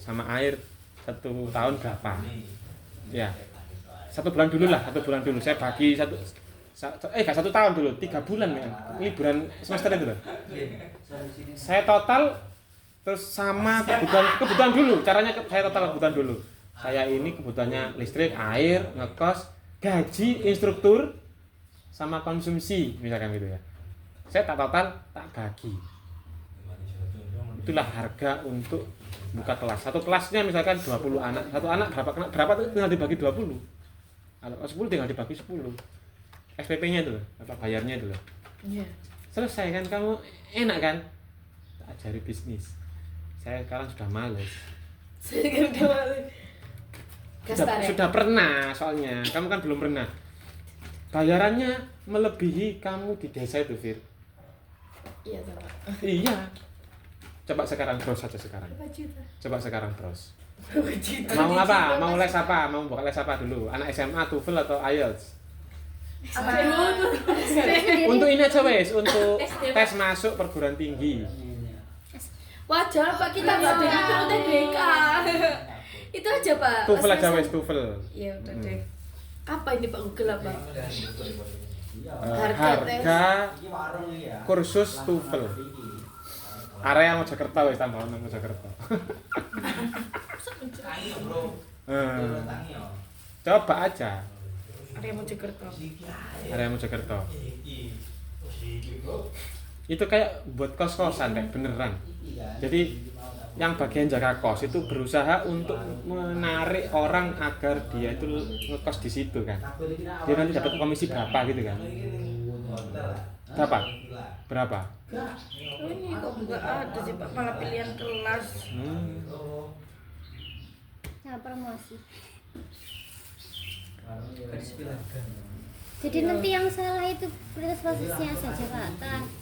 sama air 1 tahun berapa? Ya. 1 bulan dulu lah, 1 bulan dulu. Saya bagi gak 1 tahun dulu, 3 bulan ya. Liburan semester itu loh. Saya total terus sama kebutuhan dulu. Caranya saya total kebutuhan dulu. Saya ini kebutuhannya listrik, air, ngekos, gaji, instruktur, sama konsumsi misalkan gitu ya. Saya tak total, tak bagi. Itulah harga untuk buka kelas. Satu kelasnya misalkan 20 anak. Satu anak berapa tuh tinggal dibagi 20. Kalau 10 tinggal dibagi 10. SPP-nya itu loh, apa bayarnya itu loh. Iya. Selesai kan, kamu enak kan? Tak ajari bisnis. Saya sekarang sudah males. Saya kan udah malu. Gastar ya? Sudah pernah soalnya, kamu kan belum pernah. Bayarannya melebihi kamu di desa itu, Fir. Iya, sama. Iya. Coba sekarang bros aja sekarang. Berapa juta? Coba sekarang bros. Berapa juta? Mau apa? Mau les apa? Mau buka les apa dulu? Anak SMA, TOEFL atau IELTS? Untuk ini aja wes, untuk tes masuk perguruan tinggi. Wajar Pak, kita nggak ada itu UTBK. Itu aja Pak. TOEFL aja wes, TOEFL. Iya udah deh. Apa ini Pak Google apa? Harga kursus TOEFL. Area Mojokerto wes, tambah nang Mojokerto. Coba aja. Area Mojokerto. Area Mojokerto. Itu kayak buat kos-kosan kayak beneran. Jadi yang bagian jaga kos itu berusaha untuk menarik orang agar dia itu ngekos di situ kan. Dia nanti dapat komisi berapa gitu kan. Berapa? Ini kok nggak ada sih Pak, malah pilihan kelas. Nah, promosi. Jadi nanti yang salah itu prosesnya saja Pak.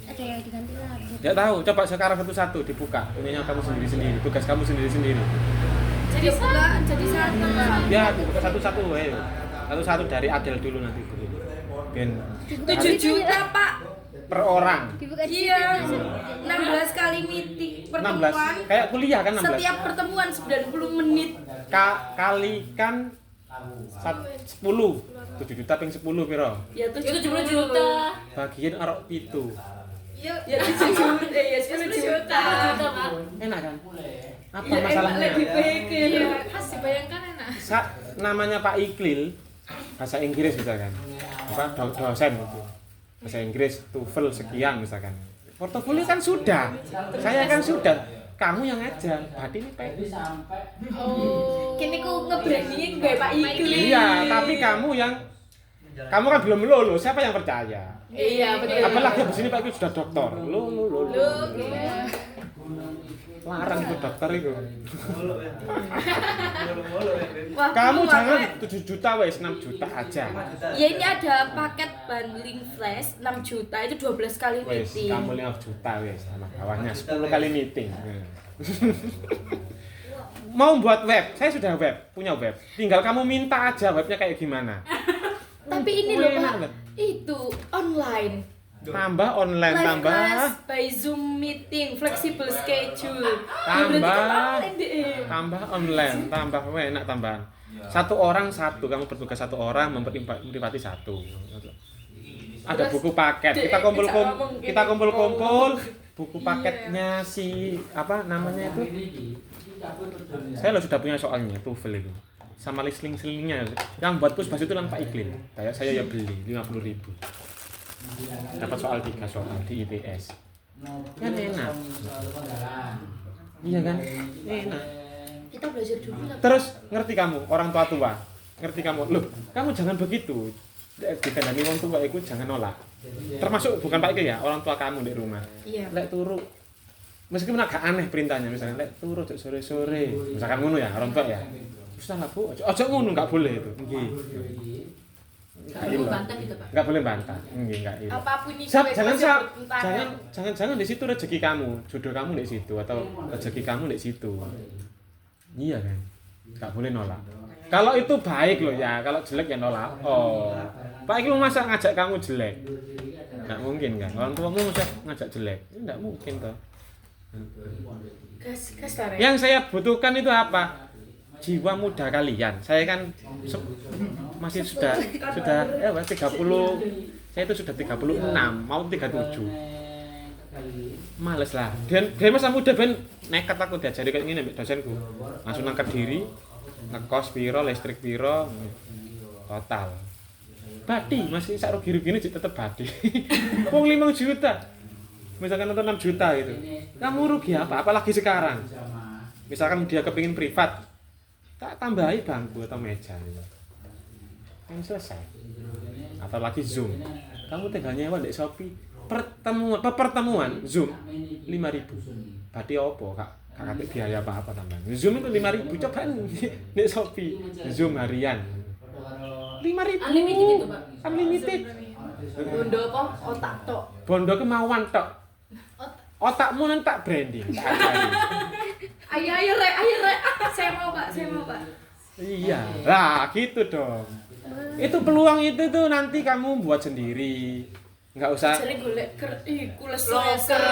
Ada yang diganti lagi. Ya tahu, coba sekarang satu-satu dibuka. Ininya kamu sendiri-sendiri, tugas kamu sendiri-sendiri. Jadi buka jadi satu Pak. Ya, dibuka satu-satu ayo. Satu-satu dari Adel dulu nanti dulu. Ben 7 juta Pak. per orang. Dibuka di Iya. situ. 16 kali meeting pertemuan. 16. Kayak kuliah kan 16. Setiap pertemuan 90 menit. Kalikan 10. 7 juta ping 10 piro? Ya 70 juta. Bagian arok pitu. Ya 7 juta. Ya 10 juta. Pak. Enak kan? Apa Ya masalahnya? enak dipikir. Iya, pas dibayangkan enak. Namanya Pak Iklil, bahasa Inggris misalkan. Apa dosen gitu. Bahasa Inggris TOEFL sekian misalkan. Portofolio kan sudah. Saya kan sudah. Kamu yang ngajar. Berarti ini Pak. Oh. Kini ku nge-brandingin gue Pak Iqli. Iya, tapi kamu kan belum lulus. Siapa yang percaya? Iya, betul. Apalagi di sini Pak Iqlil sudah doktor. Lo. Larang itu dokter itu. Wah, Kamu aku jangan pakai- 7 juta wes, 6 juta aja. Ya ini ada paket bundling flash 6 juta itu 12 kali Wes, meeting. kamu 5 juta wes sama bawahnya 10 kali meeting. Mau buat web, saya sudah punya web. Tinggal kamu minta aja webnya kayak gimana. Tapi ini loh Enak Pak, banget. itu online. Tambah online, Live tambah class by Zoom meeting, flexible schedule. Tambah. Ya, berarti kan online deh. tambah online, tambah enak tambahan. Satu orang satu, kamu bertugas satu orang meripati satu. Ada buku paket. Kita kumpul-kumpul buku paketnya si apa namanya itu. Saya sudah punya soalnya TOEFL itu. Sama link-linknya. Yang buat push itu kan Pak Iqlil. Saya ya beli 50.000. Dapat soal 3 soal di IPS. Kan enak. Iya kan? Enak. Kita belajar dulu lah. Terus ngerti kamu orang tua ngerti kamu loh kamu jangan begitu dikandani orang tua itu jangan nolak termasuk bukan Pak Iqlil ya orang tua kamu di rumah Iya. lek turu meskipun agak aneh perintahnya misalnya lek turu sore-sore misalkan ngono ya orang tua ya susah lah Bu ojo ngono nggak boleh itu nggih Nggak boleh bantah gitu Pak. nggak boleh bantah nggih nggak iya Apapun itu jangan di situ rezeki kamu jodoh kamu di situ atau rezeki kamu di situ iya kan nggak boleh nolak kalau itu baik loh ya kalau jelek ya nolak Pak Iqlil masa ngajak kamu jelek nggak mungkin kan orang tuamu masa ngajak jelek nggak mungkin toh Kasar ya. yang saya butuhkan itu apa jiwa muda kalian saya kan masih sudah 30 saya itu sudah 36 mau 37 males lah dan masa muda ben nekat aku diajari kayak gini dosenku langsung angkat diri ngekos piro listrik piro total badi masih sak rugi-rugine tetep badi wong 5 juta misalkan nonton 6 juta gitu kamu rugi apa apalagi sekarang Misalkan dia kepingin privat, tak tambahi bangku atau meja gitu. Kan selesai. Atau lagi Zoom. Kamu tinggal nyewa di Shopee. Pertemuan Zoom 5.000. Berarti opo, Kak? Kakak biaya apa-apa tambahan. Zoom itu 5.000, cobain di Shopee. Zoom harian. 5.000. Unlimited itu, Pak. Unlimited. Bondo apa? Otak tok. Bondo kemauan tok. Otakmu nanti tak branding, tak ajari. Ayo rek. Saya mau Pak. Iya, lah gitu dong. Itu peluang itu tuh nanti kamu buat sendiri. Nggak usah. Jadi golek kules Loker.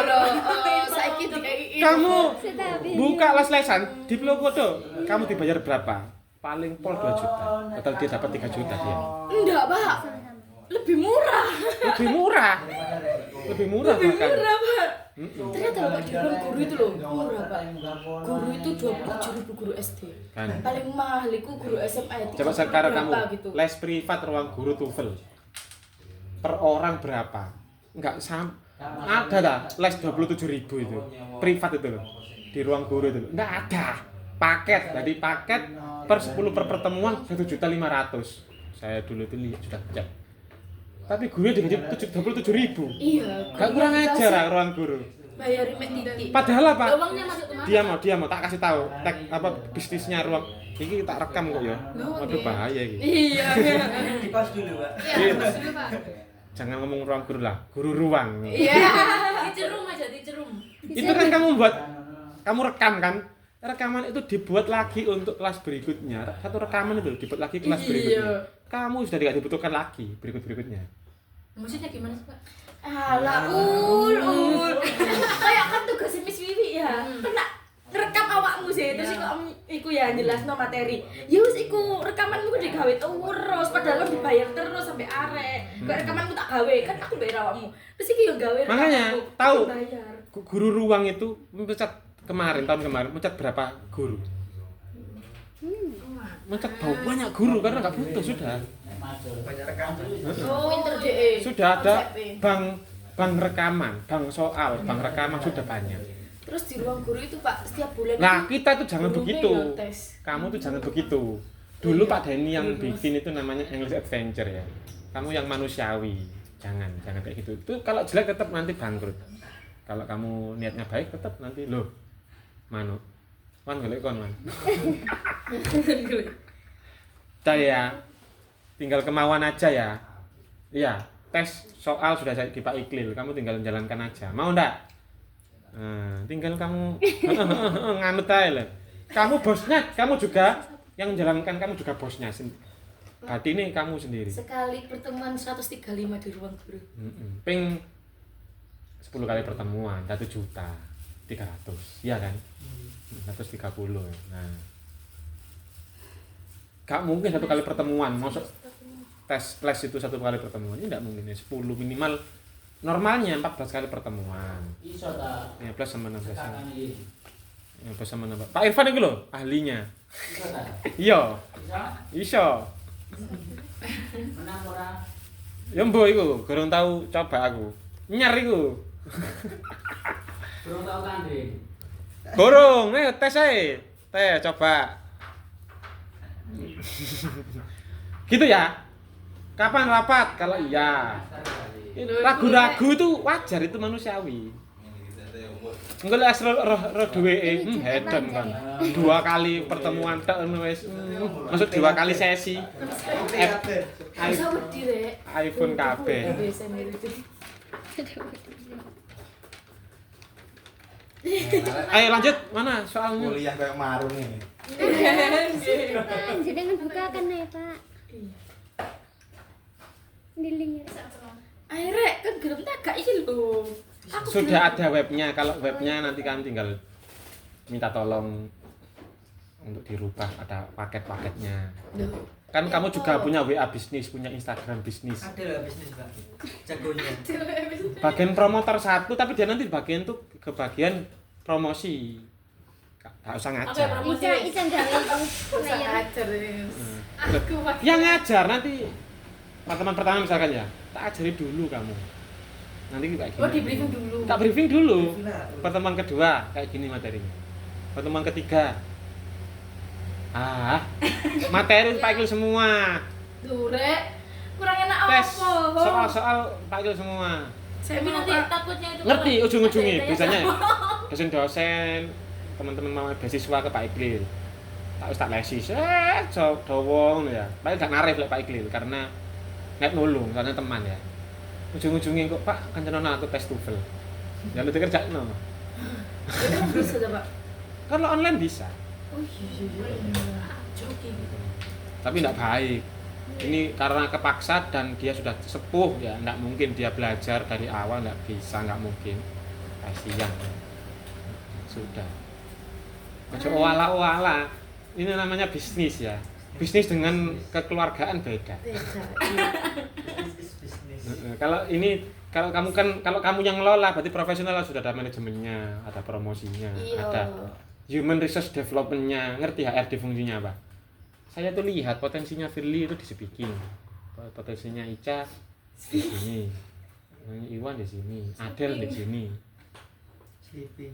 saiki dikai. Kamu Tapi buka les-lesan di Plokodo, kamu dibayar berapa? Paling pol 2 juta. Atau dia dapat 3 juta dia. Enggak, Pak. Lebih murah. Lebih murah. Lebih murah bahkan. Murah, Pak. Ternyata Pak di ruang guru itu loh murah, Pak. Guru itu 27.000 guru SD. Kan. Paling mahal itu guru SMA itu. Coba sekarang kamu gitu. les privat ruang guru TOEFL. Per orang berapa? Enggak ada dah les 27.000 itu. Privat itu loh. Di ruang guru itu. Enggak ada. Paket. Jadi paket per 10 per pertemuan 1.500.000. Saya dulu itu sudah cek. Tapi gurunya digaji 27.000. Iya. Gak kurang ajar ruang guru. Bayarin mek titik. Padahal apa? Uangnya masuk kemana? Dia mau tak kasih tahu tag apa bisnisnya ruang. Ini tak rekam kok ya. Waduh bahaya ini. Iya. Di pos dulu, Pak. Iya, Mas dulu, Pak. Jangan ngomong ruang guru lah, guru ruang. Iya. Dicerum aja, dicerum. Itu kan kamu rekam kan? Rekaman itu dibuat lagi untuk kelas berikutnya. Satu rekaman itu dibuat lagi kelas berikutnya. Kamu sudah tidak dibutuhkan lagi berikutnya. Maksudnya gimana sih, Pak? Alah, kayak kan tugas Miss Wiwi ya. Kena rekam awakmu sih, terus iku ya jelasno materi. Ya wis iku rekamanmu ku digawe terus, padahal lo dibayar terus sampai arek. Kok rekamanku tak gawe, kan aku bayar awakmu. Terus iki yo gawe rekamanku. Makanya tahu bayar. guru ruang itu mencat tahun kemarin mencat berapa guru? Mencat banyak guru karena nggak butuh sudah. Banyak rekaman. Oh, pinter deh. Sudah ada konsepnya. bank rekaman, bank soal, bank rekaman sudah banyak. Terus di ruang guru itu Pak setiap bulan Nah, itu kita tuh jangan gurunya begitu. ya tes. Kamu tuh jangan begitu. Dulu Pak Denny yang bikin itu namanya English Adventure ya. Kamu yang manusiawi. Jangan kayak gitu. Itu kalau jelek tetap nanti bangkrut. Kalau kamu niatnya baik tetap nanti loh. Manu. Wan golek kon, Man. Saya tinggal kemauan aja ya. Iya, tes soal sudah saya di Pak Iklil, kamu tinggal menjalankan aja. Mau ndak? Nah, tinggal kamu nganut aja lah. Kamu bosnya, kamu juga yang menjalankan, kamu juga bosnya. Berarti ini kamu sendiri. Sekali pertemuan 135 di ruang guru. Ping 10 kali pertemuan 1.300.000, iya kan? 130. Nah, gak mungkin 1 kali pertemuan, masuk tes les itu 1 kali pertemuan, ini gak mungkin ya, 10 minimal. Normalnya 14 kali pertemuan. Iso ta. Ya plus sama 16. Katakan iki. Ya plus sama 16. Pak Irfan itu loh, ahlinya. Iso ta. Iya, Iso. iso. Menang ora? Ya mbok iku, gorong tau coba aku. Nyer iku. Durung tau tanding. Gorong, tes ae. Tes coba. Gitu ya. Kapan rapat? Kalau iya. Ragu-ragu itu wajar, itu manusiawi. Enggak lah roh duweke, hedon kan. 2 kali pertemuan tok wis. Maksud 2 kali sesi. Bisa wedi rek. iPhone kabeh. Biasa mirip. Ayo lanjut, mana soalnya? Kuliah kayak marung nih. Jangan bukakan ya Pak. Diling ya. Ayo rek, kan gelem tak gak iki lho. Aku Sudah ada webnya, kalau webnya nanti kan tinggal minta tolong untuk dirubah, ada paket-paketnya. Kan kamu juga punya WA bisnis, punya Instagram bisnis. Ada lah bisnis, Pak. Jagonya. Bagian promotor 1, tapi dia nanti bagian tuh ke bagian promosi. Gak usah ngajar. promosi? Isa gawe itu. Usah Layar. ngajar. Aku Yang ngajar nanti pertemuan pertama misalkan ya, tak ajari dulu kamu. Nanti kayak gini. Oh, di briefing dulu. Tak briefing dulu. Nah, Pertemuan kedua kayak gini materinya. pertemuan ketiga. Materi Pak Iqbal semua. Durek, kurang enak Tes apa? soal-soal Pak Iqbal semua. Saya Tapi mau nanti Pak. takutnya itu Ngerti kalau ujung-ujungnya ada biasanya dosen-dosen teman-teman mau beasiswa ke Pak Iqbal. Tak lesi dowong ya. Paling gak narif lek Pak Iqbal karena nggak nulung karena teman ya. Ujung-ujungnya kok Pak kancanan aku tes TOEFL. Ya lu dikerjakno. Itu bisa Pak. Kalau online bisa, Oh iya. joki gitu. tapi tidak baik. Ini karena kepaksa dan dia sudah sepuh ya, tidak mungkin dia belajar dari awal, tidak bisa, nggak mungkin. Kasihan. Sudah. Ojo oala-oala. Ini namanya bisnis ya. Bisnis dengan kekeluargaan beda. Bisnis. Kalau kamu yang ngelola berarti profesional, sudah ada manajemennya, ada promosinya, Iya. ada human resource development-nya, ngerti HRD fungsinya apa? Saya tuh lihat potensinya Firly itu di speaking, potensinya Ica di sini, Iwan di sini, Adel di sini. Sleeping.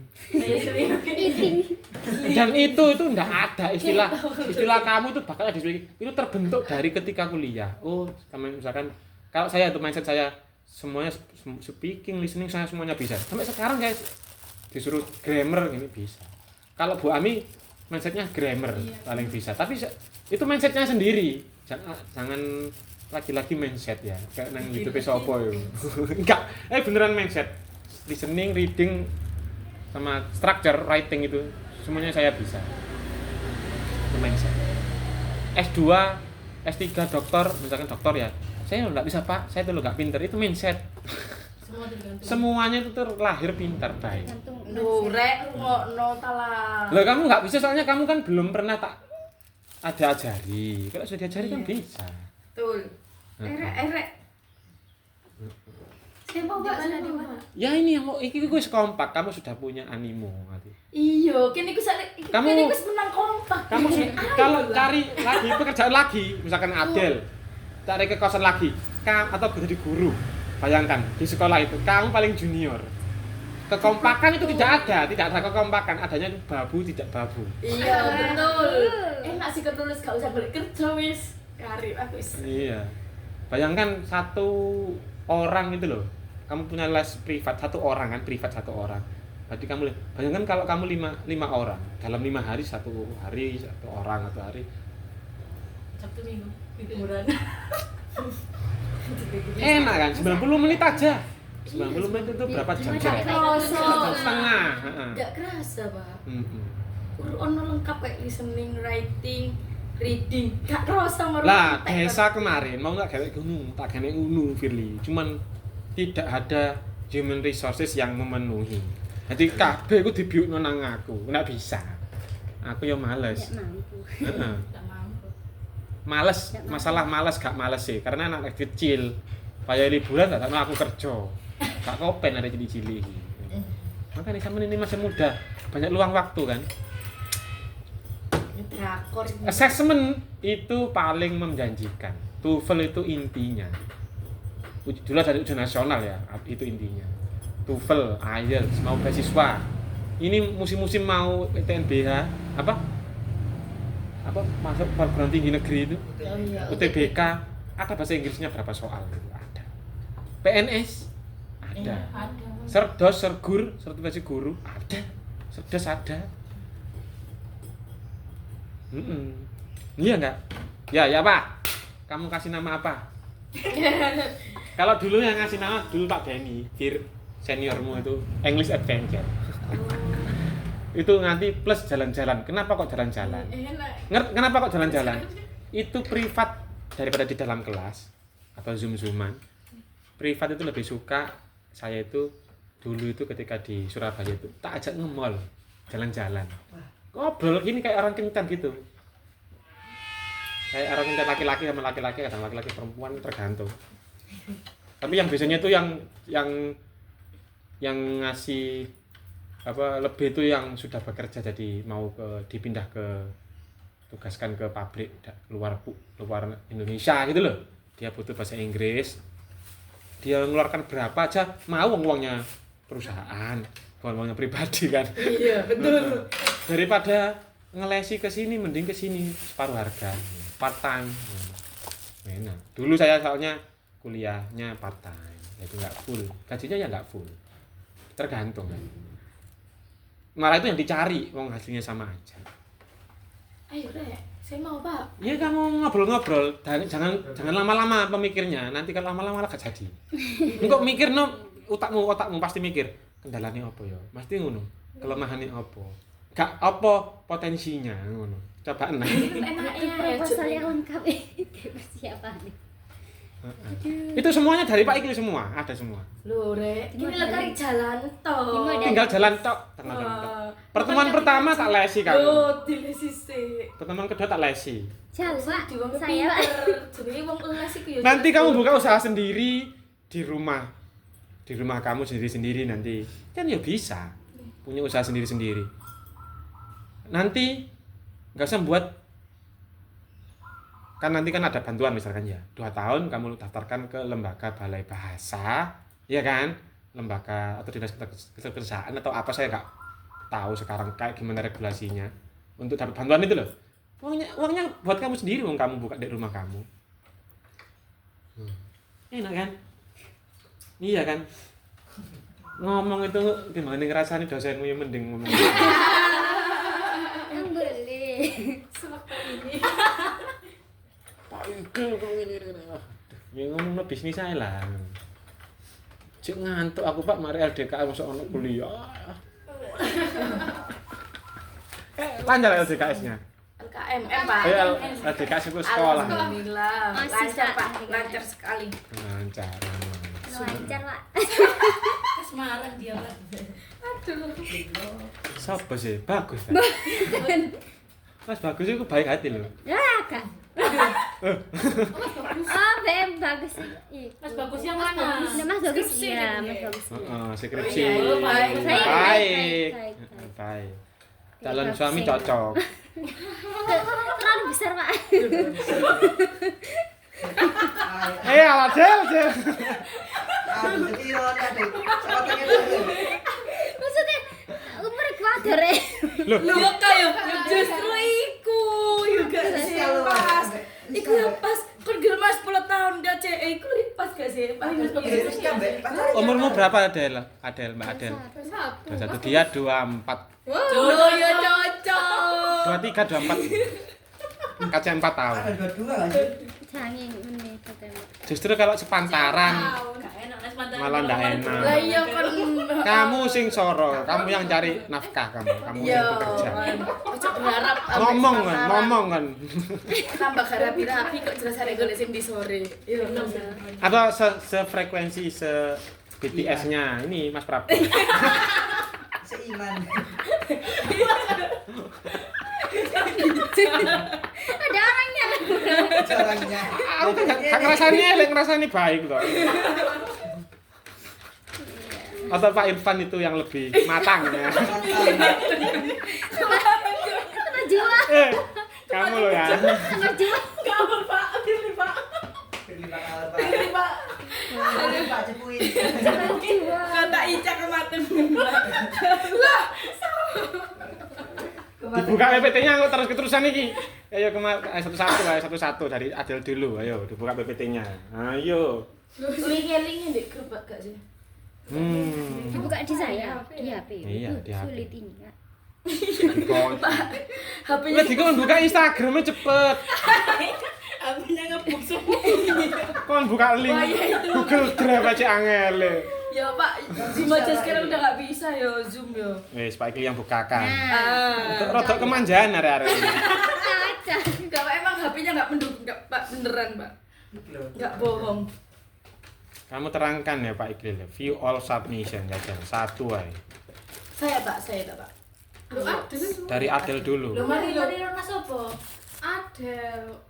Dan itu enggak ada istilah kamu itu bakal ada speaking. Itu terbentuk dari ketika kuliah. Oh, misalkan kalau saya itu mindset saya semuanya speaking, listening saya semuanya bisa. Sampai sekarang saya disuruh grammar ini bisa. Kalau Bu Ami mindsetnya grammar paling bisa. Tapi itu mindsetnya sendiri. Jangan lagi-lagi mindset ya. Kayak nang YouTube sopo yo. Enggak, beneran mindset. Listening, reading sama structure writing itu semuanya saya bisa. Itu mindset. S2, S3 doktor, misalkan doktor ya. Saya enggak bisa, Pak. Saya tuh enggak pinter. Itu mindset. Semua tergantung. Semuanya itu terlahir pintar, baik. Tergantung Durek, ngono talah. Lah kamu nggak bisa soalnya kamu kan belum pernah tak ada ajari. Kalau sudah diajari kan bisa. Betul. Erek. Saya mau Pak, saya mau Pak. Ya ini yang iki wis kompak, kamu sudah punya animo nanti. Iya, kini ku sale. Kamu- Kini ku menang kompak. Kamu kalau cari lagi pekerjaan lagi, misalkan Adel, cari ke kosan lagi, atau jadi guru. Bayangkan di sekolah itu kamu paling junior. Kekompakan itu tidak ada kekompakan, adanya itu babu tidak babu. Iya, betul. Enak sih ketulus gak usah balik kerja wis. Karib aku wis. Iya. Bayangkan satu orang itu loh. Kamu punya les privat satu orang kan, privat satu orang. Berarti kamu bayangkan kalau kamu lima orang dalam 5 hari satu orang atau hari. Sabtu Minggu liburan. Enak kan? 90 menit aja. 90 menit itu berapa jam? Gak Jam kerasa. setengah. Heeh. Gak kerasa, Pak. Mm-mm. Ono lengkap kayak listening, writing, reading. Gak kerasa marah. Lah, desa kemarin mau nggak kayak gunung, tak kayak gunung Firly. Cuman tidak ada human resources yang memenuhi. Jadi kabeh iku dibiukno nang aku, nggak bisa. Aku ya males. tidak mampu. Heeh. Enggak mampu. Males, masalah males gak males sih, karena anak kecil. Bayar liburan gak sama aku kerja. Gak kopen ada cilik-cilik. Makanya kamu ini masih muda, banyak luang waktu kan. Drakor. Assessment itu paling menjanjikan. TOEFL itu intinya. Dulu dari ujian nasional ya, itu intinya. TOEFL, IELTS, mau beasiswa. Ini musim-musim mau PTNBH, apa masuk perguruan tinggi negeri itu, Oh iya. UTBK, ada bahasa Inggrisnya berapa soal itu ada. PNS ada. Iya, ada. Serdos, sergur, sertifikasi guru ada. Serdos ada. Iya enggak? Ya Pak. Kamu kasih nama apa? Kalau dulu yang ngasih nama dulu Pak Denny, seniormu itu English Adventure. Itu nanti plus jalan-jalan. Kenapa kok jalan-jalan? Enak. Kenapa kok jalan-jalan? Itu privat daripada di dalam kelas atau zoom-zooman. Privat itu lebih suka saya itu dulu itu ketika di Surabaya itu tak ajak nge-mall, jalan-jalan. Ngobrol gini kayak orang kencan gitu. Kayak orang kencan laki-laki sama laki-laki, kadang laki-laki perempuan tergantung. Tapi yang biasanya itu yang ngasih apa lebih itu yang sudah bekerja jadi mau dipindah ke tugaskan ke pabrik luar Indonesia gitu loh. Dia butuh bahasa Inggris. Dia mengeluarkan berapa aja mau uangnya perusahaan, bukan uangnya pribadi kan. Iya, betul. Daripada ngelesi ke sini mending ke sini separuh harga. Part time. Enak. Dulu saya soalnya kuliahnya part time, itu nggak full. Gajinya ya nggak full. Tergantung kan. Malah itu yang dicari, wong hasilnya sama aja. Ayo Rek, saya mau Pak. Ya kamu ngobrol-ngobrol, jangan lama-lama pemikirnya. Nanti kalau lama-lama malah gak jadi. Engkau mikir no, otakmu pasti mikir kendalanya apa ya? Pasti ngono. Kelemahannya apa? Gak apa potensinya ngono. Coba enak. Enaknya Proposal yang lengkap ini persiapan. Itu semuanya dari Pak Ikil semua, ada semua. Loh Rek, ini lagi cari jalan toh. Tinggal jalan tok, tengah jalan tok. Pertemuan pertama tak lesi kamu. Loh, dilesi sih. Pertemuan kedua tak lesi. Jauh Pak, Di wong saya Pak. pinter. Jadi wong les iku ya. Nanti kamu buka usaha sendiri di rumah. Di rumah kamu sendiri-sendiri nanti. Kan ya bisa. Punya usaha sendiri-sendiri. Nanti nggak usah buat, kan nanti kan ada bantuan misalkan ya 2 tahun kamu daftarkan ke lembaga balai bahasa, ya kan, lembaga atau dinas ketenagakerjaan atau apa, saya nggak tahu sekarang kayak gimana regulasinya untuk dapat bantuan itu loh. Uangnya buat kamu sendiri, uang kamu buka di rumah kamu. Enak kan? Iya kan? Ngomong itu gimana ngerasani dosenmu yang mending ngomong. Yang boleh. Sewaktu ini. Pak Ikil kok ngene. Ya ngomongno bisnis ae lah. Cek ngantuk aku Pak, mari LDK masuk ono kuliah. Lancar LDKS-nya. LKMM Pak. LDKS itu sekolah. Alhamdulillah. Masih, Lancar Pak. Pak, lancar sekali. Lancar. Lancar Pak. Semarang dia Pak. Aduh. Sopo sih? Bagus. Kan? Mas Bagus itu baik hati loh. Ya Kak. Oh, BM bagus. Mas Bagus yang mana? Nah, Mas Bagus Skripsi ya, kan, Mas ya? Bagus. Skripsi. Oh, baik. Saya Baik. baik. Baik. Calon suami cocok. Terlalu besar Pak. Alah, Jel. Aduh, kira tadi. Sama pengen tahu. Maksudnya umur kuadar ya. Loh kayak justru iku juga sih yang pas. Iku yang pas. Kan gelem Mas 10 tahun dia CE iku pas gak sih? Pak Mas Bagus. Terus kan Mbak, pacarnya Umurmu apa? berapa Adel? Mbak Adel. 21, dia 24. Loh ya cocok. 23, 24. Kaca 4 tahun. Ada 22 nggak sih? Jangan ini ketemu. Justru kalau sepantaran Gak enak Mas mantan. malah ndak enak. Lah iya kan Kamu sing soro, kamu yang cari nafkah kamu Yo, yang bekerja. ojo berharap Ngomong kan. tambah rapi-rapi kok jelas hari golek sing di sore. Yo. Atau sefrekuensi se BTS-nya ini Mas Prabu. Seiman. Ada orangnya. Caranya. Aku kan ngerasanya baik loh. Atau Pak Irfan itu yang lebih matang ya. Sama jiwa. Kamu loh ya. Sama jiwa. Kamu Pak, pilih Pak. Pilih bakal Pak. Pilih Pak. Pilih Pak Cepuin. Sama jiwa. Kata Ica kematen. Lah, Dibuka PPT-nya kok terus keterusan iki. Ayo satu-satu lah, satu-satu dari Adel dulu. Ayo dibuka PPT-nya. Ayo. Link-linknya di grup gak sih? Dibuka di saya, di HP. Iya, di HP. Sulit ini, Kak. HP-nya Lah dikon buka Instagramnya cepet. HP-nya ngebuk semua. Kon buka link Google Drive aja angel. Ya Pak, Zoom aja sekarang udah gak bisa ya Zoom ya. Wis Pak Ikil yang bukakan. Ah, Rodok kemanjaan arek-arek ini. Aja. enggak Pak, emang HP-nya enggak mendukung, enggak Pak, beneran Pak. Enggak bohong. Kamu terangkan ya Pak Ikil, view all submission ya satu aja. Saya Pak. Lu Adel. Dari Adel dulu. Lo mari Rona sopo? Adel.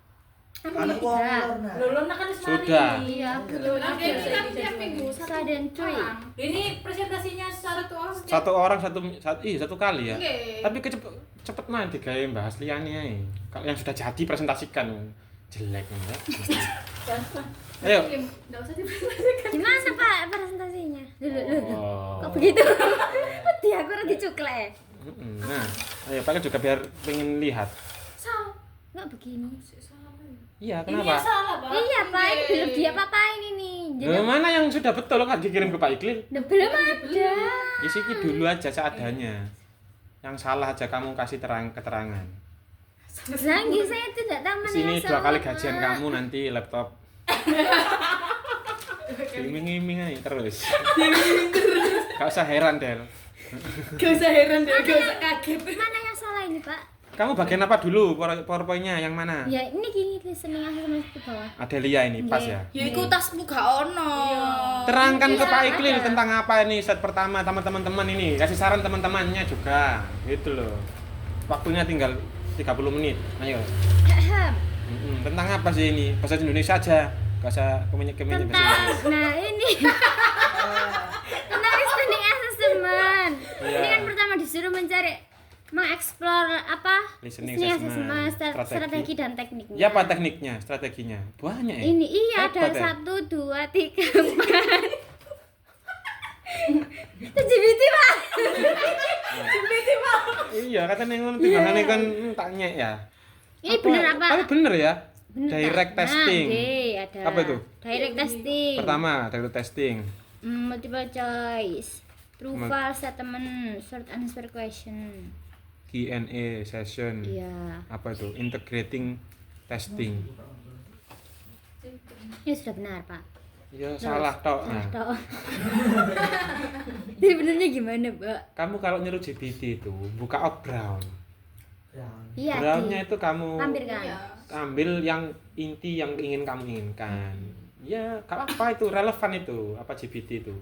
Anak Warna. Lo Rona kan Sudah. Iya. tiap minggu Saya dan cuy. Ini presentasinya satu orang. Satu kali ya. Oke. Tapi cepet mah digawe bahas liyane ae. Kalau yang sudah jadi presentasikan jelek ya. Ayo. Enggak usah dipresentasikan. Gimana Pak presentasinya? Loh. Oh. Kok begitu? Wedi aku ora dicuklek. Nah, ayo pakai juga biar pengen lihat. Salah. Enggak begini. Iya, Ini yang kenapa? salah, Pak. Iya, Pak, ini belum diapa-apain ini. Jadi Loh, mana yang sudah betul kan dikirim ke Pak Iqlil? belum ada. Isi dulu aja seadanya. Yang salah aja kamu kasih keterangan. Zanggi saya tidak tahu mana Sini yang 2 kali salah, gajian Pak. kamu nanti laptop. Iming-iming aja terus. Gak usah heran, Del. Gak usah heran deh, gak usah kaget. Mana yang salah ini, Pak? Kamu bagian apa dulu? PowerPoint-nya yang mana? Ya, ini gini listening assessment ke bawah. Adelia ini pas ya. Ya iku tasmu gak ono. Terangkan ke Iya, Pak Iqlil ada. tentang apa ini set pertama teman-teman ini. Kasih saran teman-temannya juga. Gitu loh. Waktunya tinggal 30 menit. Ayo. Tentang apa sih ini? Bahasa Indonesia aja. Gak usah kemenye-kemenye bahasa Tentang, Inggris. nah ini tentang listening assessment. Iya. Ini kan pertama disuruh mencari mengeksplor apa Listening assessment, assessment, strategi dan tekniknya. Ya apa tekniknya, strateginya? Banyak ya? Ini iya ada Hebat ya? 1, 2, 3, 4. ChatGPT, Pak. Iya, katanya ngono timbangannya kan tanya ya. Ini bener apa? Tapi bener ya. Bener, Direct Pak? testing. Nah, D, ada. Apa itu? Direct testing. Pertama, direct testing. Multiple choice. True Mul- false statement, short answer question. Q&A session. Iya. Apa itu? Integrating testing. Ini sudah benar, Pak. Ya salah tok. Nah, Toh. Jadi benernya gimana, Pak? kamu kalau nyuruh GPT itu buka out Brown. Iya, Brownnya itu kamu lampirkan. ambil yang inti yang ingin kamu inginkan. Ya, gak apa itu relevan itu apa GPT itu.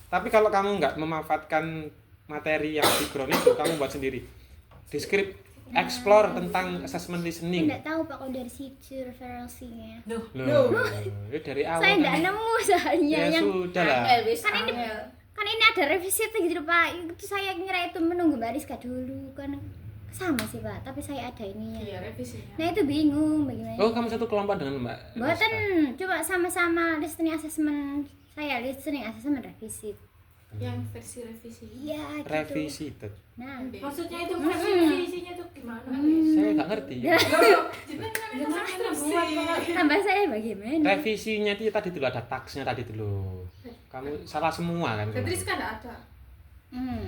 Tapi kalau kamu nggak memanfaatkan materi yang di ground itu, kamu buat sendiri. Describe, explore tentang assessment listening. Tidak tahu, Pak, kalau dari situ referensinya. Loh, ya dari awal. Saya kan. tidak nemu soalnya Ya yang sudah lah. kan ini ada revisi gitu loh, Pak. Itu saya kira itu menunggu Mbak Rizka dulu kan sama sih, Pak, tapi saya ada ininya. Iya, revisinya. Nah itu bingung bagaimana. Oh, kamu satu kelompok dengan Mbak? Buatan Rizka? coba sama-sama listening assessment. Saya listening assessment revisi. Yang versi revisi. Iya gitu. Revisi itu. Nah, Maksudnya itu versi revisinya tuh gimana? Saya nggak ngerti. tambah saya bagaimana? Revisinya itu tadi dulu ada taksnya tadi dulu. Kamu salah semua kan? Berarti Rizka nggak ada.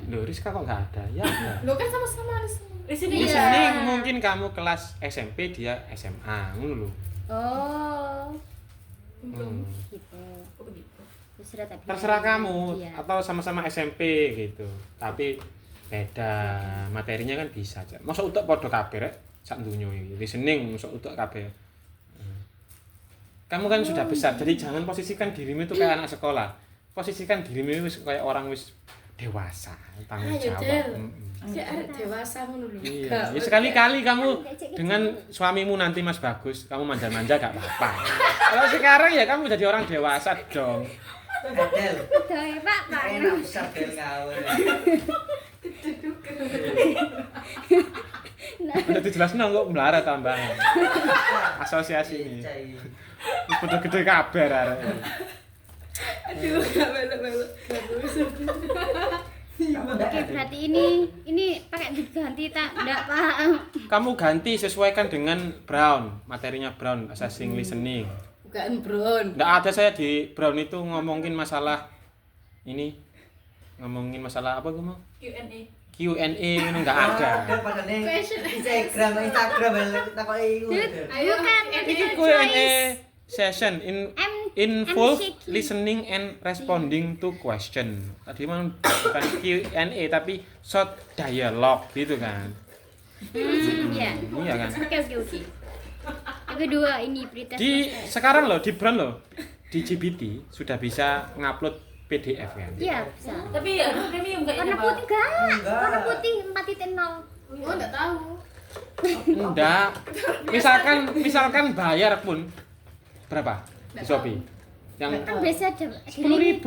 Loh, Rizka kok nggak ada? Ya ada. Lo kan sama-sama listening. Di Iya. sini mungkin kamu kelas SMP, dia SMA, ngono lho. Oh, Hmm. gitu. Oh, begitu. Sudah tak Terserah kamu Iya. atau sama-sama SMP gitu. Tapi beda materinya kan bisa aja. Masa utek padha kabeh rek sak dunyo iki. Listening masa utek kabeh. Kamu kan sudah besar, jadi jangan posisikan dirimu itu kayak anak sekolah. Posisikan dirimu wis kayak orang wis dewasa, tanggung Ayo, jawab. Del. Mm-mm. Si arek dewasa ngono lho. Iya, ya sekali-kali kamu dengan suamimu nanti Mas Bagus, kamu manja-manja gak apa-apa. Kalau sekarang ya kamu jadi orang dewasa dong. Del, Udah ya, Pak, Pak. enak besar Del ngawur. Udah dijelasin kok melarat tambahan. Asosiasi ini. Wis padha gede kabeh arek. Aduh, gak belok-belok. Kamu enggak Oke, berarti ini pakai diganti tak? Enggak, Pak. Kamu ganti sesuaikan dengan Brown, materinya Brown, assessing listening. Bukan Bron. Nggak ada saya di Brown itu ngomongin masalah ini, ngomongin masalah apa ngomong? Q&A. Q&A itu nggak ada. Pada nih Question. Instagram kita kok iku. Ayo, Bukan, Ini multiple Q&A choice. session involve listening and responding to question. Tadi memang bukan Q&A tapi short dialogue gitu kan. Iya. Iya kan. Oke. Yang kedua ini pretest. Di sekarang loh di Brown loh di GPT sudah bisa ngupload PDF kan. Iya, bisa. Tapi ada premium kayaknya, Warna Pak. putih enggak? Enggak. Warna putih 4.0. Oh, enggak tahu. Enggak. Misalkan bayar pun berapa di Shopee? Yang Kan biasa ada 10.000.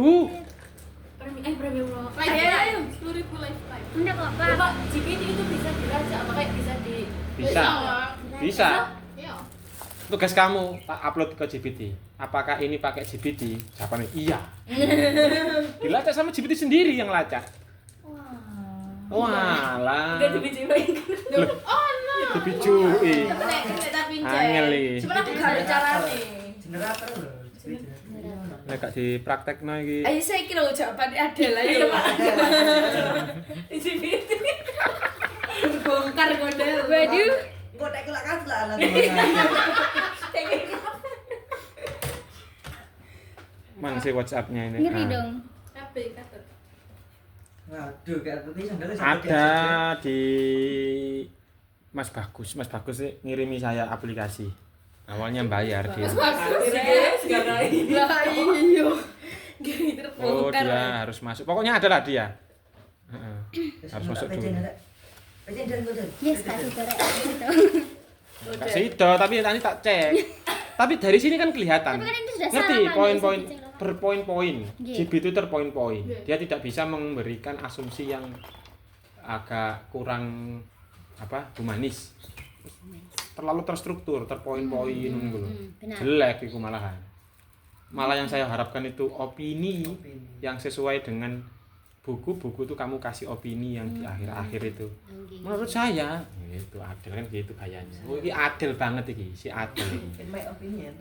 Premium loh. Ayo, 10.000 lifetime. Enggak kok, Pak. Pak, GPT itu bisa dilacak apa kayak bisa di Bisa. Bisa. Iya. Tugas kamu tak upload ke GPT. Apakah ini pakai GPT? Jawabannya iya. Dilacak sama GPT sendiri yang lacak. Walah. Udah dibiji-biji. Oh no. Dibijui. Nek tak pinjam. Angel iki. Cuma aku gak ada carane. Generator lho. Nek gak dipraktekno iki. Ayo saya kira jawabannya ada lah ya Pak. Dibiji. Bongkar model. Waduh. Kok nek kelak kan lah lah. Mana sih WhatsApp-nya ini? Ngeri Ah. dong. Kabeh katut. Waduh, kayak tadi sandalnya Ada di Mas Bagus. Mas Bagus sih ngirimi saya aplikasi. Awalnya bayar dia. Lah iya. Gini Oh, terbongkar. dia harus masuk. Pokoknya ada lah dia. Heeh. Harus masuk dulu. Pejen dan pejen. Yes, tak suka rek. Enggak sido, tapi tadi tak cek. Tapi dari sini kan kelihatan. Tapi kan itu sudah Ngerti salah, Pak, poin-poin bisa dicek. berpoin-poin. Iya. GB itu terpoin-poin. Dia tidak bisa memberikan asumsi yang agak kurang humanis. Terlalu terstruktur, terpoin-poin ngono lho. benar. Jelek iku malahan. Malah yang saya harapkan itu opini yang sesuai dengan buku-buku itu kamu kasih opini yang di akhir-akhir itu. Menurut saya itu adil kan gitu kayaknya. Oh, ini adil banget iki, si adil iki. In my opinion.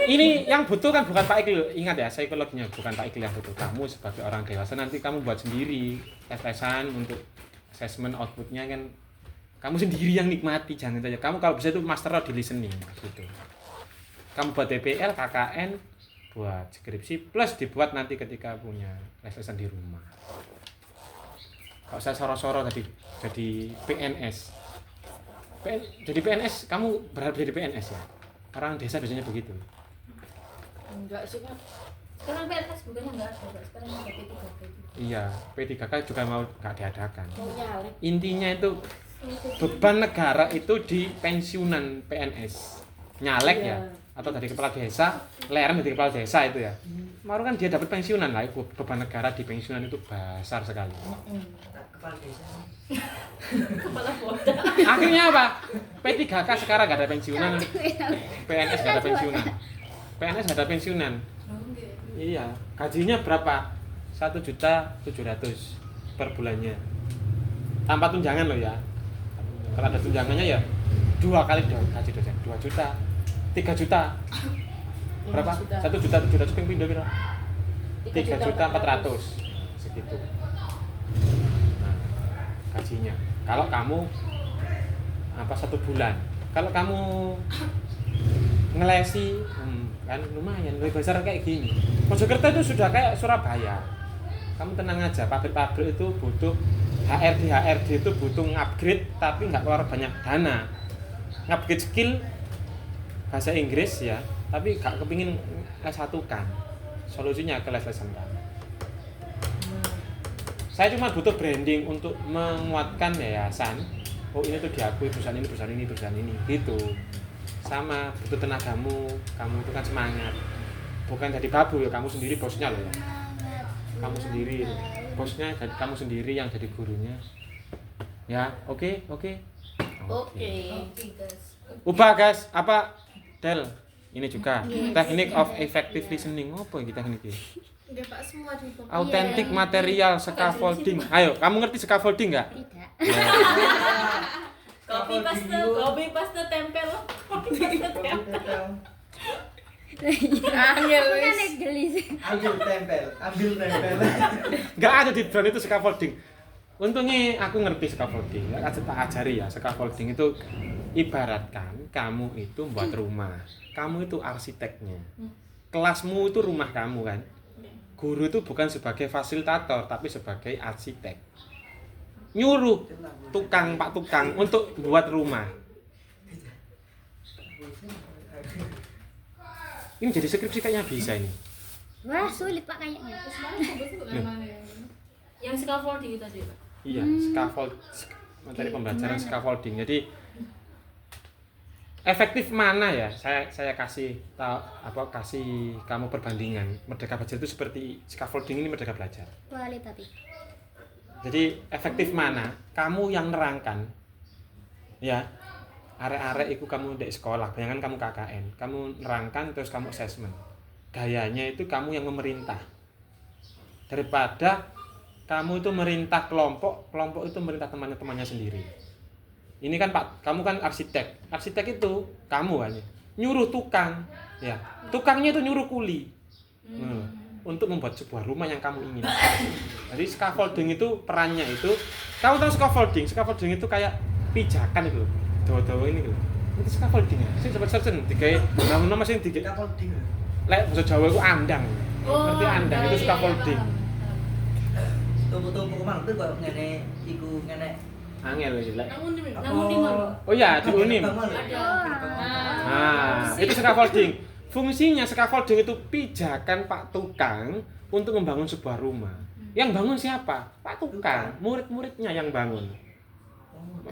Ini yang butuh kan bukan Pak Iqbal. Ingat ya, psikologinya bukan Pak Iqbal yang butuh. Kamu sebagai orang dewasa nanti kamu buat sendiri tes-tesan untuk assessment outputnya kan kamu sendiri yang nikmati, jangan saja. Kamu kalau bisa itu master di listening gitu. Kamu buat DPL, KKN, buat skripsi plus dibuat nanti ketika punya les-lesan di rumah. Kalau saya soro-soro tadi jadi PNS. Jadi PNS, kamu berharap jadi PNS ya? Orang desa biasanya begitu. Enggak sih Pak. Sekarang PNS bukannya enggak ada, Pak. Sekarang ada P3K. Iya, P3K juga mau nggak diadakan. Mau nyalek. Intinya itu beban negara itu di pensiunan PNS. Nyalek ya, atau dari kepala desa, lereng dari kepala desa itu ya. Kemarin kan dia dapat pensiunan lah, beban negara di pensiunan itu besar sekali. Kepala desa. Kepala bodoh. Akhirnya apa? P3K sekarang nggak ada pensiunan, PNS nggak ada pensiunan. PNS nggak ada pensiunan. Iya, gajinya berapa? 1.700.000 per bulannya. Tanpa tunjangan loh ya. Kalau ada tunjangannya ya 2 kali gaji dosen, 2 juta, 3 juta. Berapa? 1.700.000 ping pindho pira? 3.400.000 segitu. Nah, gajinya. Kalau kamu 1 bulan. Kalau kamu ngelesi kan lumayan, lebih besar kayak gini. Mojokerto itu sudah kayak Surabaya. Kamu tenang aja, pabrik-pabrik itu butuh HRD itu butuh upgrade tapi nggak keluar banyak dana. Upgrade skill bahasa Inggris ya, tapi nggak kepingin S1 kan. Solusinya ke les-lesan kan. Saya cuma butuh branding untuk menguatkan yayasan. Oh ini tuh diakui perusahaan ini gitu. Sama butuh tenagamu, kamu itu kan semangat. Bukan jadi babu ya, kamu sendiri bosnya loh ya. Kamu sendiri bosnya, jadi kamu sendiri yang jadi gurunya. Ya, oke. Oke. Oke, guys. Ubah guys, apa Del? Ini juga teknik of effective listening. Apa yang kita teknik ini? Enggak, Pak, semua di bawah. Authentic material scaffolding. Ayo, kamu ngerti scaffolding nggak? Tidak. Copy paste tempel. Copy paste tempel. Angel Kan wis. gelis. Ambil tempel. Nggak ada di brand itu scaffolding. Untungnya aku ngerti scaffolding. Tak ajari ya, scaffolding itu ibaratkan kamu itu buat rumah. Kamu itu arsiteknya. Kelasmu itu rumah kamu kan. Guru itu bukan sebagai fasilitator tapi sebagai arsitek. Nyuruh pak tukang untuk buat rumah. Ini jadi skripsi kayaknya bisa ini. Wah, sulit Pak kayaknya. Yang scaffolding tadi, Pak. Iya, materi pembelajaran scaffolding. Jadi efektif mana ya? Saya kasih kasih kamu perbandingan. Merdeka Belajar itu seperti scaffolding ini Merdeka Belajar. Kualitatif. Jadi efektif mana? Kamu yang nerangkan. Ya. Arek-arek itu kamu di sekolah, bayangkan kamu KKN, kamu nerangkan terus kamu assessment. Gayanya itu kamu yang memerintah. Daripada kamu itu merintah kelompok, kelompok itu merintah temannya sendiri. Ini kan Pak, kamu kan arsitek. Arsitek itu kamu kan nyuruh tukang, ya. Tukangnya itu nyuruh kuli. Untuk membuat sebuah rumah yang kamu ingin. Jadi scaffolding itu perannya itu, kamu tahu scaffolding? Scaffolding itu kayak pijakan itu. Dawa-dawa ini gitu. Itu scaffolding ya. Sing cepet-cepet digawe nama sing digawe. Scaffolding. Lek bahasa Jawa itu andang. Ngerti andang itu scaffolding. Tumpuk-tumpuk mang tuh kok ngene iku ngene. Angel iki lek. Namun di mana? Oh iya, di Unim. Ada. Nah, itu scaffolding. Fungsinya scaffolding itu pijakan Pak Tukang untuk membangun sebuah rumah. Yang bangun siapa? Pak Tukang. Murid-muridnya yang bangun.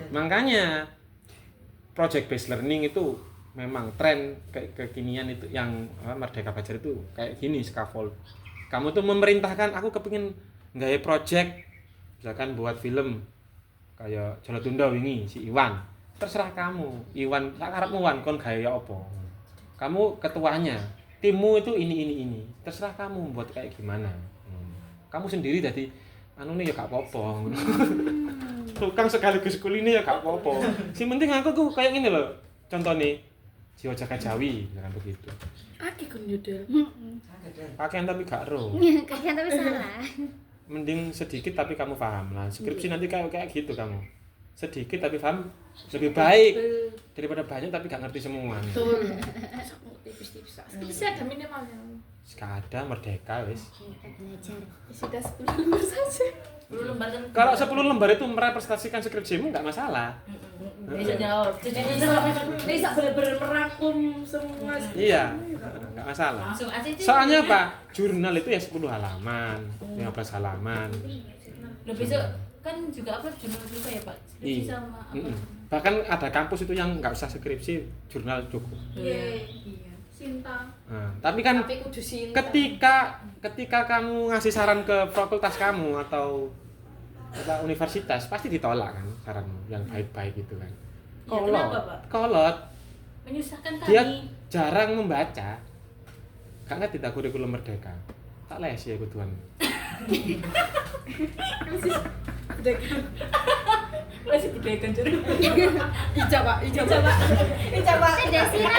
Makanya project based learning itu memang tren kekinian itu yang Merdeka Belajar itu kayak gini scaffold. Kamu tuh memerintahkan aku kepingin nggawe project misalkan buat film kayak Jolo Tunda wingi si Iwan. Terserah kamu. Iwan sak karepmu Wan kon gawe apa. Kamu ketuanya. Timmu itu ini. Terserah kamu buat kayak gimana. Kamu sendiri jadi anune ya gak apa-apa. Tukang sekaligus kuline ya gak apa-apa. Sing penting aku tuh kayak gini loh. Contohnya Jiwa Jaga Jawi, jangan begitu. Aki kon yudel. Pakaian tapi gak ro. Kalian tapi salah. Mending sedikit tapi kamu paham lah. Skripsi nanti kayak gitu kamu. Sedikit tapi paham lebih baik daripada banyak tapi gak ngerti semua. Betul. Tipis-tipis. Bisa ada minimalnya. Sekada merdeka wis. Belajar. Sudah 10 lembar saja. 10 lembar kan. Kalau 10 lembar itu merepresentasikan skripsimu nggak masalah. Bisa jawab. Bisa benar-benar merangkum semua. Iya, nggak masalah. Langsung aja sih. Soalnya apa? Jurnal itu ya 10 halaman, 15 halaman. Lo besok kan juga apa jurnal juga ya Pak? Skripsi Iya. sama apa? Bahkan ada kampus itu yang nggak usah skripsi, jurnal cukup. Iya. Cinta. Nah, tapi kan Tapi kudu cinta. ketika kamu ngasih saran ke fakultas kamu atau universitas pasti ditolak kan saranmu yang baik-baik itu kan. Ya, kenapa, Pak? Kolot. Menyusahkan Dia kami. jarang membaca. Gak ngerti tak kurikulum merdeka. Tak les ya kuduan. Masih budaya juru. Ica Pak. Desira.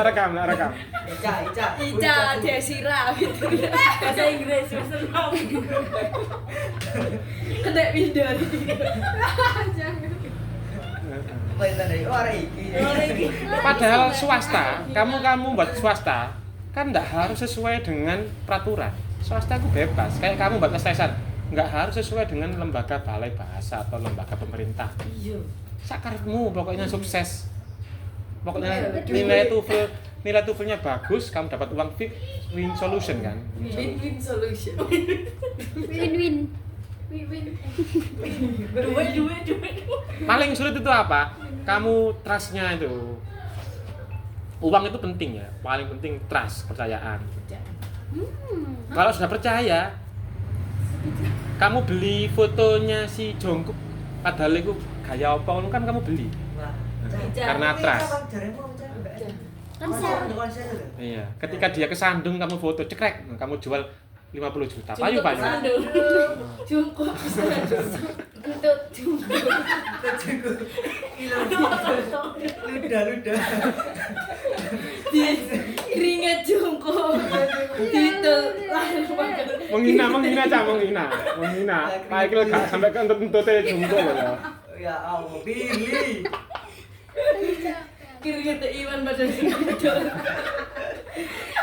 Rekam. Ica. Desira gitu. Bahasa Inggris semester 6. Kena pindah. Padahal swasta, kamu buat swasta kan nggak harus sesuai dengan peraturan. Swasta itu bebas. Kayak kamu buat tes-tesan, nggak harus sesuai dengan lembaga balai bahasa atau lembaga pemerintah. Iya. Sakarepmu pokoknya sukses. Pokoknya nilai TOEFL-nya bagus, kamu dapat uang win solution kan? Win-win solution. Win-win. Dua. Paling sulit itu apa? Kamu trust-nya itu. Uang itu penting ya, paling penting trust, kepercayaan. Kalau sudah percaya, kamu beli fotonya si Jungkook, padahal itu gaya apa kan kamu beli. Karena trust. Konser. Iya, ketika dia kesandung kamu foto cekrek, kamu jual 50 juta. Payu. Jungkook. Untuk Jungkook. Ludah. Keringet Jungkook. Titel. Menghina. Kayak kira gak sampai ke entut-entutnya Jungkook loh. Ya Allah, pilih. Keringet Iwan badan Jungkook.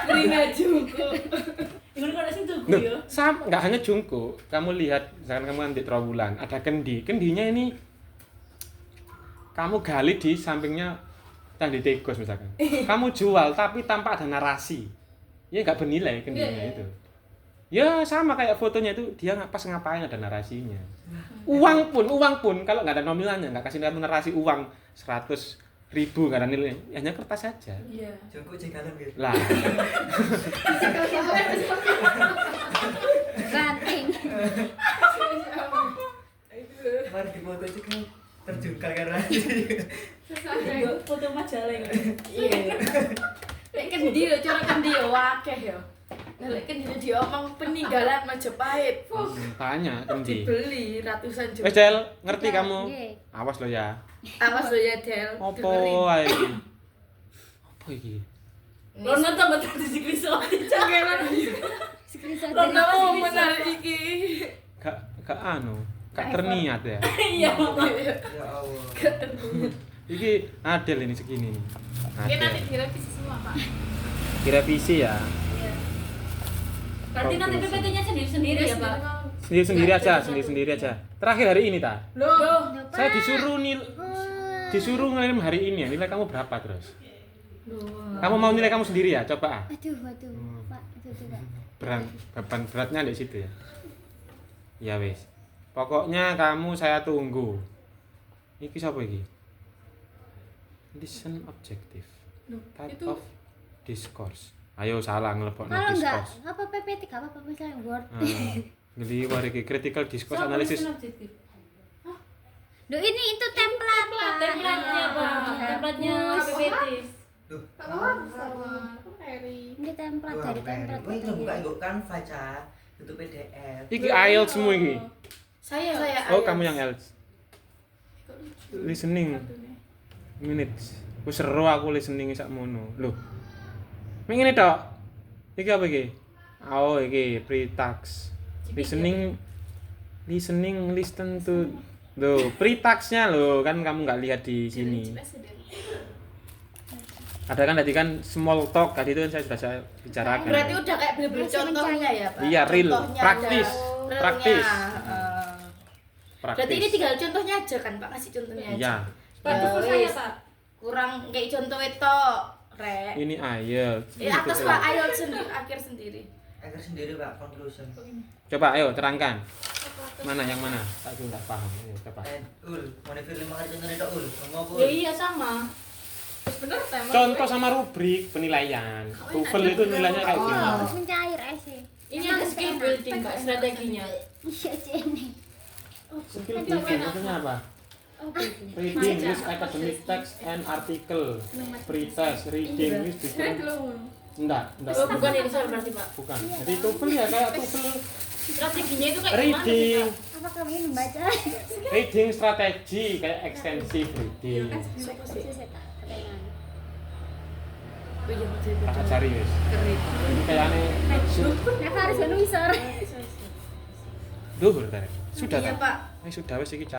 Keringet Jungkook. Itu kan asing tuh Loh, ya. nggak hanya Jungkook, kamu lihat misalkan kamu nanti Trawulan, ada kendinya ini kamu gali di sampingnya Candi Tikus misalkan, kamu jual tapi tanpa ada narasi, ya nggak bernilai kendinya itu. Ya sama kayak fotonya itu dia pas ngapain ada narasinya. Uang pun kalau nggak ada nominalnya, nggak kasih narasi uang 100.000 nggak ada nilainya, hanya kertas saja. Iya. Jungkook jegalan gitu. Lah, Banting. Mari di foto itu kan terjungkal karena Foto majalah ini. Iya. Nek kan dia, cara kan dia wakeh ya. Lek kan diomong peninggalan Majapahit. Tanya endi? Dibeli ratusan juta. Wes Del, ngerti Iya, kamu? iya. Awas lo ya. Awas lo ya, Del. Apa Dengerin. ae iki? Apa iki? Lo nonton betul di screenshot. Screenshot Lo dari mau menarik iki. Gak anu, gak terniat ya. Iya. Ya Allah. Iki Adel ini segini nih. Oke, nanti Adel. direvisi semua, Pak. Direvisi ya. Berarti nanti PPT-nya sendiri-sendiri ya, Pak? Sendiri-sendiri aja, sendiri-sendiri aja. Terakhir hari ini ta. Loh, Saya disuruh ngirim hari ini ya. Nilai kamu berapa terus? Kamu mau nilai kamu sendiri ya? Coba ah. Aduh, Pak, itu Pak. Beban beratnya di situ ya. Ya wes. Pokoknya kamu saya tunggu. Iki siapa iki? Listen objective. Type itu- of discourse. Ayo salah ngelepokno Kalau enggak discourse. apa PPT enggak apa-apa misalnya Word. Ngeliwar iki critical discourse analysis. Duh, ini itu template. Pak. Template-nya, Pak. Template-nya PPT. Duh. Ini template dari template. Kowe itu buka nggo Canva, Cak. Itu PDF. Iki IELTS semua iki. saya Oh, kamu yang IELTS. Listening minutes. Wis seru aku listening sak mono. Loh. Mek ngene tok. Iki apa iki? Oh, iki pre-tax. Listening listen to loh, pre-tax-nya loh, kan kamu nggak lihat di sini. Ada kan tadi kan small talk tadi itu kan saya bicarakan. berarti udah kayak bener-bener contohnya ya, Pak. Iya, real, Contohnya praktis, ada praktis. realnya. Berarti ini tinggal contohnya aja kan, Pak, kasih contohnya aja. Iya. Bantu Ya, saya, wis. Pak. Kurang kayak contoh itu, Rek. Ini IELTS. Atas Pak IELTS sendiri, akhir sendiri. Akhir sendiri, Pak, conclusion. Coba ayo terangkan. Mana yang mana? Aku enggak paham. Ayo, coba. Ul, mau nifir 5 kali contohnya tok, Ul. Ngomong apa, Ul? Ya iya sama. Bener tema. Contoh sama rubrik penilaian. TOEFL itu nilainya kayak gini. Harus mencair essay. Ini ada skill building, Pak, strateginya. Iya, Cene. Skill building maksudnya apa? Reading, English academic text and article. Pre-test, reading, English different. Enggak. Oh, bukan ini soal berarti, Pak. Bukan. Jadi TOEFL ya kayak TOEFL. Strateginya itu kayak gimana sih, Reading, Pak? Apa kamu ingin membaca? reading strategi kayak extensive reading. Tak cari wis. Ini kayaknya Eva harus nulisor. duhur tadi. Sudah Iya, tak? Pak. Sudah wis iki.